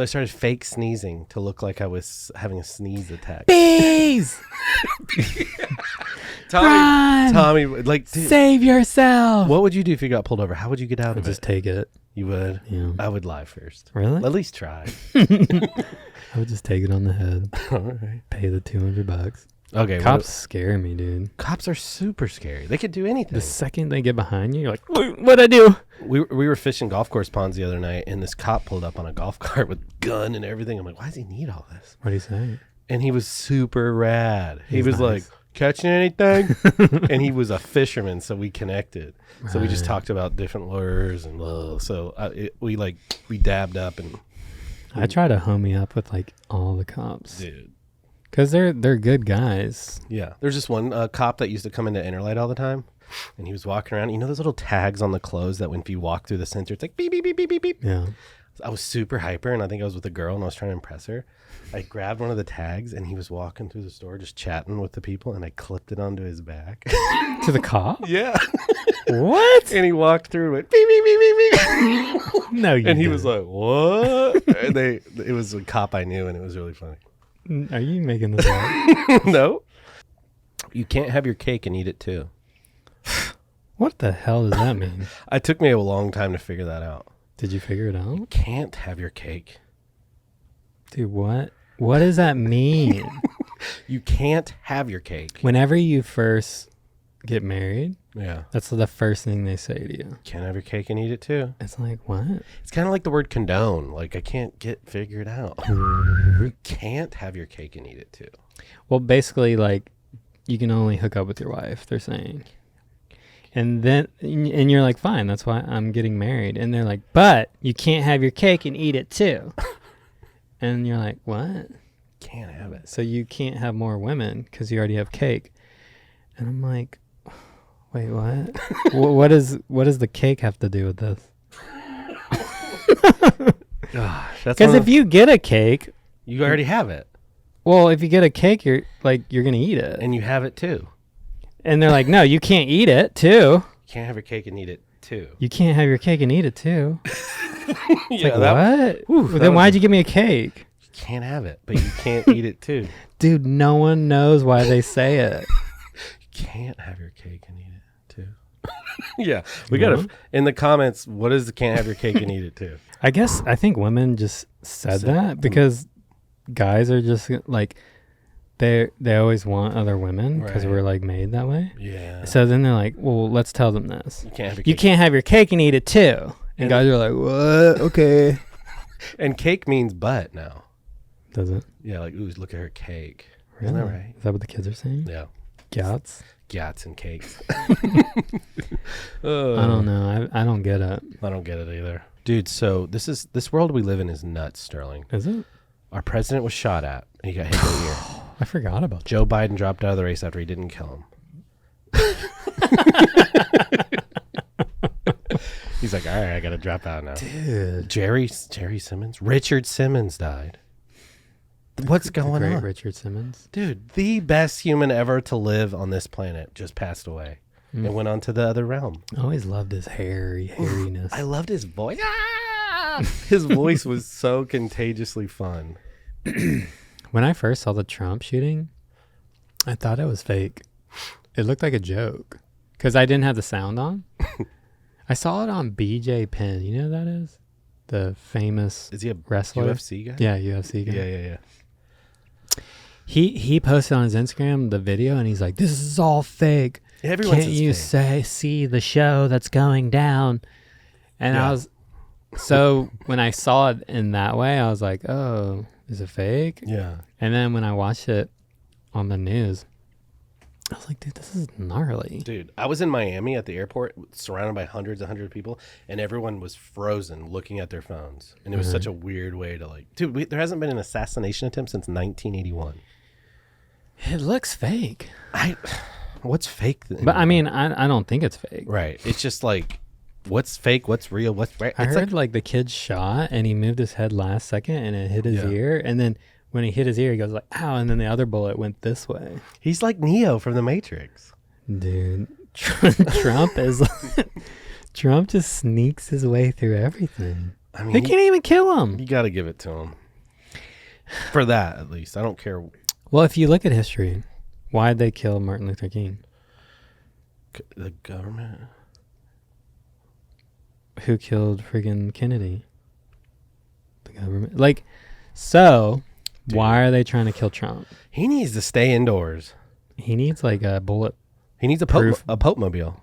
started fake sneezing to look like I was having a sneeze attack. Bees! Tommy, like, dude, Save yourself! what would you do if you got pulled over? How would you get out of Just it? take it. You would? Yeah. I would lie first. Really? At least try. I would just take it on the head. All right. Pay the $200. Okay. Cops scare me, dude. Cops are super scary. They could do anything. The second they get behind you, you're like, what'd I do? We were fishing golf course ponds the other night, and this cop pulled up on a golf cart with gun and everything. I'm like, why does he need all this? What'd he say? And he was super rad. He He's was like, nice. catching anything? And he was a fisherman, so we connected. So we just Right. talked about different lures and we dabbed up and I try to homie up with like all the cops dude. because they're good guys. Yeah, there's this one cop that used to come into Interlight all the time, and he was walking around. You know those little tags on the clothes that when if you walk through the center, it's like beep beep beep beep beep beep. Yeah. I was super hyper, and I think I was with a girl, and I was trying to impress her. I grabbed one of the tags, and he was walking through the store just chatting with the people, and I clipped it onto his back. To the cop? Yeah. What? And he walked through and went beep beep beep beep beep. No, you And he didn't. was like, "What?" And it was a cop I knew, and it was really funny. Are you making this up? No, you can't have your cake and eat it too. What the hell does that mean? It took me a long time to figure that out. Did you figure it out? Can't have your cake. Dude, what? What does that mean? You can't have your cake. Whenever you first get married, Yeah. that's the first thing they say to you. Can't have your cake and eat it too. It's like, what? It's kind of like the word condone. Like, I can't get figured out. You can't have your cake and eat it too. Well, basically, like, you can only hook up with your wife, they're saying. And then, and you're like, fine, that's why I'm getting married. And they're like, but you can't have your cake and eat it too. And you're like, what? Can't have it. So you can't have more women because you already have cake. And I'm like, wait, what? What does the cake have to do with this? Gosh, that's Because if you get a cake, you already have it, well, if you get a cake, you're gonna eat it. and you have it too. And they're like, no, you can't eat it too. You can't have your cake and eat it too. You can't have your cake and eat it too. It's Yeah, like, what? Whew, Then that why'd was you give me a cake? You can't have it, but you can't eat it too. Dude, no one knows why they say it. You can't have your cake and eat it too. Yeah, we gotta in the comments. What is the can't have your cake and eat it too? I think women just said that because guys are just like they always want other women because Right. we're like made that way. Yeah. So then they're like, well, let's tell them this. You can't have your You cake. can't have your cake and eat it too. And guys are like, what? Okay. And cake means butt now. Does it? Yeah, like ooh, look at her cake. Really? Isn't that right? Is that what the kids are saying? Yeah. Gats? Gats and cakes. I don't know. I don't get it. I don't get it either. Dude, so this world we live in is nuts, Sterling. Is it? Our president was shot at. And he got hit in the ear. I forgot about that. Joe Biden dropped out of the race after he didn't kill him. He's like, all right, I got to drop out now. Dude. Jerry Simmons? Richard Simmons died. What's going Great on? Richard Simmons. Dude, the best human ever to live on this planet just passed away and went on to the other realm. I always loved his hairiness. I loved his voice. Ah! His voice was so contagiously fun. When I first saw the Trump shooting, I thought it was fake. It looked like a joke because I didn't have the sound on. I saw it on BJ Penn. You know who that is? The famous Is he a wrestler. UFC guy? Yeah, UFC guy. Yeah. He posted on his Instagram the video and he's like, "This is all fake. Everyone's Can't you see the show that's going down?" And Yeah. I was so when I saw it in that way, I was like, "Oh, is it fake?" Yeah. And then when I watched it on the news, I was like, dude, this is gnarly. Dude, I was in Miami at the airport surrounded by hundreds of people, and everyone was frozen looking at their phones. And it was such a weird way to like, dude, there hasn't been an assassination attempt since 1981. It looks fake. What's fake? But I mean, I don't think it's fake. Right. It's just like, what's fake? What's real? What's right? I It's heard like the kid shot and he moved his head last second and it hit his Yeah. ear. And then when he hit his ear, he goes like, ow. And then the other bullet went this way. he's like Neo from the Matrix. Dude, Trump is Trump just sneaks his way through everything. I mean, They can't even kill him. You got to give it to him. For that, at least. I don't care. Well, if you look at history, why'd they kill Martin Luther King? The government? Who killed friggin' Kennedy? The government. Like, so, Dude. why are they trying to kill Trump? He needs to stay indoors. He needs like a bullet. He needs a Pope mobile.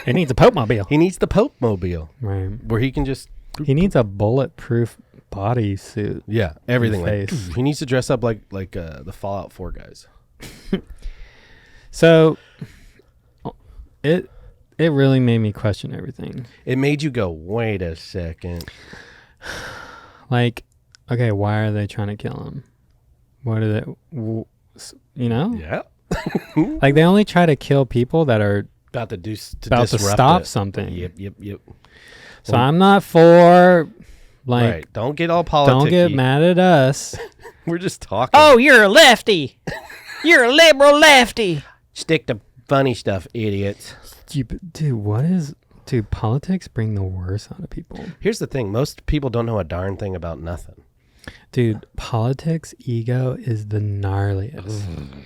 He needs a Pope mobile. He needs the Pope mobile. Right. Where he can just... He needs a bulletproof bodysuit. Yeah, everything. Like, Face. he needs to dress up like the Fallout 4 guys. So, it really made me question everything. It made you go, wait a second. Like, okay, why are they trying to kill him? What are they... You know? Yeah. Like, they only try to kill people that are About to about to stop something. Yep. So I'm not for, like, Right. Don't get all politics. don't get mad at us. We're just talking. Oh, you're a lefty. You're a liberal lefty. Stick to funny stuff, idiots. Dude, politics bring the worst out of people. Here's the thing. Most people don't know a darn thing about nothing. Dude, politics ego is the gnarliest.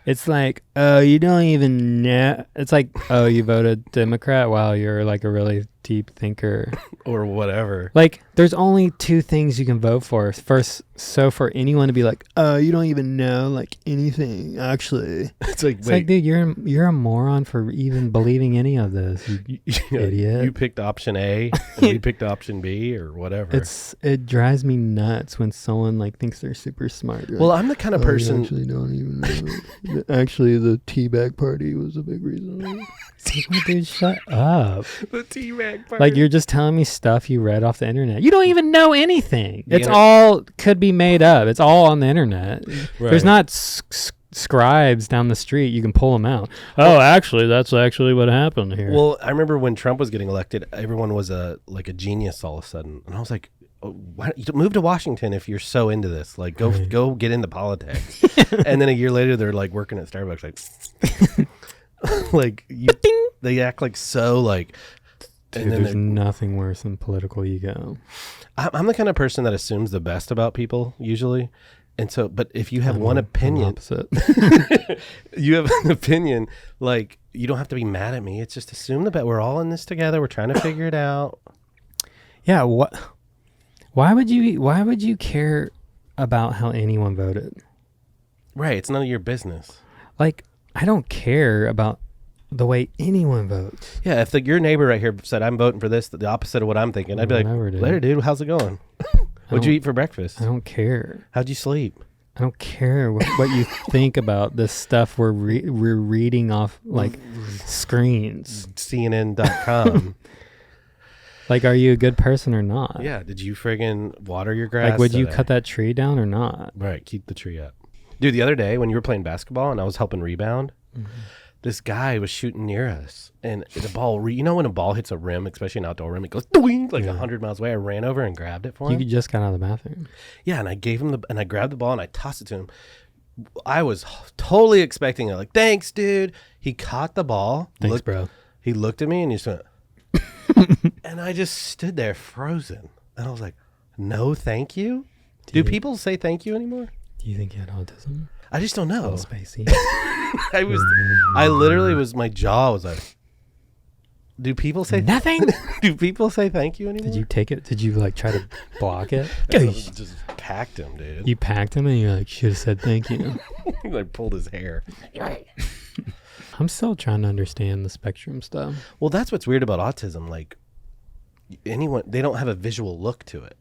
It's like, oh, you don't even know. It's like, oh, you voted Democrat? Wow, you're like a really deep thinker. Or whatever. Like, there's only two things you can vote for. First, so for anyone to be like, oh, you don't even know like anything, actually. It's like, It's like, dude, you're a moron for even believing any of this, you idiot. You picked option A, and we picked option B, or whatever. It drives me nuts when someone like thinks they're super smart. Well, I'm the kind of person. Actually, don't even know. Actually, the teabag party was a big reason. Dude, shut up. The T-Mag part. Like, you're just telling me stuff you read off the internet. You don't even know anything. It's all could be made up. It's all on the internet. Right. There's not scribes down the street. You can pull them out. Oh, actually, that's actually what happened here. Well, I remember when Trump was getting elected, everyone was a genius all of a sudden. And I was like, oh, why don't you move to Washington if you're so into this? Like, go get into politics. And then a year later, they're like working at Starbucks, like... like they act like so like Dude, and then there's nothing worse than political ego. I'm the kind of person that assumes the best about people usually, and so but if you have one opinion, you have an opinion, like you don't have to be mad at me. It's just assume the best. We're all in this together. We're trying to figure it out. Yeah. Why would you care about how anyone voted? Right. It's none of your business. Like, I don't care about the way anyone votes. Yeah, if your neighbor right here said, I'm voting for this, the opposite of what I'm thinking, I'd be like, later, dude, how's it going? What'd you eat for breakfast? I don't care. How'd you sleep? I don't care what you think about this stuff we're reading off, like, screens. CNN.com. Like, are you a good person or not? Yeah, did you friggin' water your grass? Like, would you today? cut that tree down or not? Right, keep the tree up. Dude, the other day when you were playing basketball and I was helping rebound, this guy was shooting near us. And the ball, you know when a ball hits a rim, especially an outdoor rim, it goes doing like 100 miles away. I ran over and grabbed it for him. You just got out of the bathroom. Yeah, and I gave him I grabbed the ball and I tossed it to him. I was totally expecting it. Like, thanks, dude. He caught the ball. Thanks, bro. He looked at me and he just went, and I just stood there frozen. And I was like, no, thank you? Do people say thank you anymore? Do you think you had autism? I just don't know. Spacey. I literally was, my jaw was like, do people say nothing? Do people say thank you anymore? Did you take it? Did you like try to block it? Just packed him, dude. You packed him and you like should have said thank you. I pulled his hair. I'm still trying to understand the spectrum stuff. Well, that's what's weird about autism. Like they don't have a visual look to it.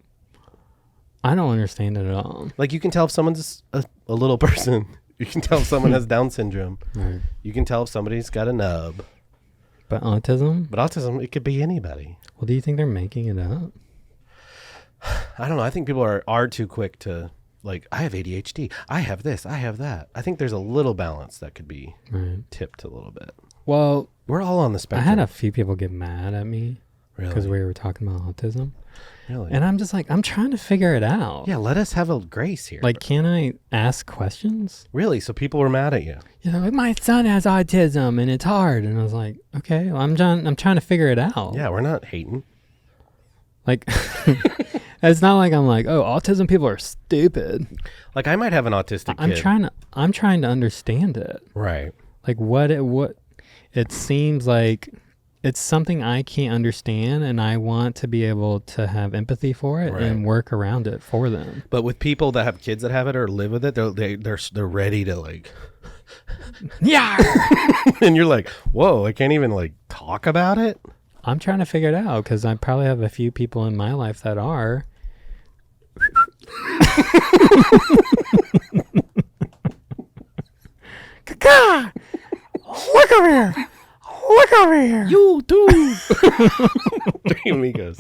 I don't understand it at all. Like you can tell if someone's a little person. You can tell if someone has Down syndrome. Right. You can tell if somebody's got a nub. But autism? But autism, it could be anybody. Well, do you think they're making it up? I don't know. I think people are too quick to, like, I have ADHD. I have this. I have that. I think there's a little balance that could be tipped a little bit. Well, we're all on the spectrum. I had a few people get mad at me because we were talking about autism. Really? And I'm just like, I'm trying to figure it out. Yeah, let us have a grace here. Like, can I ask questions? Really? So people were mad at you? You know, like, my son has autism and it's hard. And I was like, okay, well, I'm trying to figure it out. Yeah, we're not hating. Like, it's not like I'm like, oh, autism people are stupid. Like, I might have an autistic kid. I'm trying to understand it. Right. Like what it seems like it's something I can't understand, and I want to be able to have empathy for it and work around it for them. But with people that have kids that have it or live with it, they're ready to like, yeah. And you're like, whoa, I can't even like talk about it. I'm trying to figure it out because I probably have a few people in my life that are. Kaka! Look over here! Look over here! You too! Three amigos.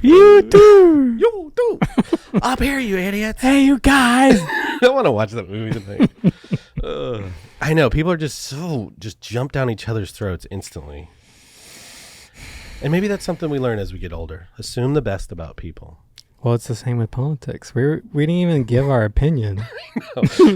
You too! You too! Up here, you idiots! Hey, you guys! I don't want to watch that movie tonight. I know, people are just jump down each other's throats instantly. And maybe that's something we learn as we get older. Assume the best about people. Well, it's the same with politics. We didn't even give our opinion.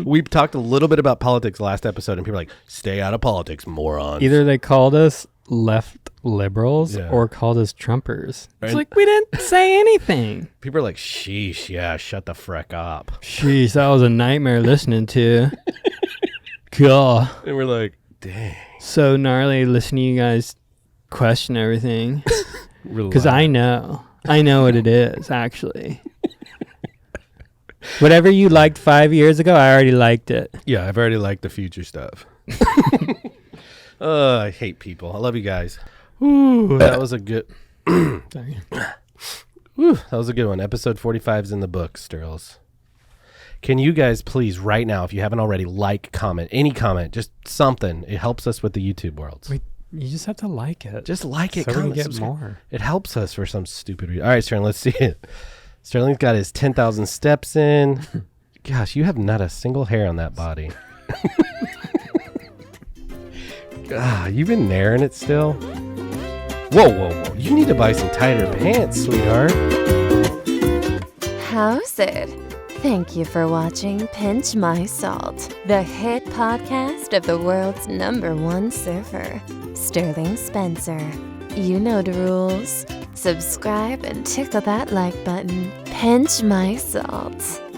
We talked a little bit about politics last episode, and people are like, stay out of politics, morons. Either they called us left liberals or called us Trumpers. It's like, we didn't say anything. People are like, sheesh, yeah, shut the freck up. Sheesh, that was a nightmare listening to. God. And we're like, dang. So gnarly listening to you guys question everything. Because I know what it is, actually. Whatever you liked 5 years ago, I already liked it. Yeah, I've already liked the future stuff. I hate people. I love you guys. Ooh, that was a good... Sorry. Ooh, that was a good one. Episode 45 is in the books, Sterls. Can you guys please, right now, if you haven't already, comment, any comment, just something. It helps us with the YouTube world. Wait. You just have to like it. Just like it. So we can get subscribe. more. It helps us for some stupid reason. All right, Sterling, let's see it. Sterling's got his 10,000 steps in. Gosh, you have not a single hair on that body. God, you've been naring it still. Whoa. You need to buy some tighter pants, sweetheart. How's it? Thank you for watching Pinchmysalt, the hit podcast of the world's #1 surfer, Sterling Spencer. You know the rules. Subscribe and tickle that like button. Pinchmysalt.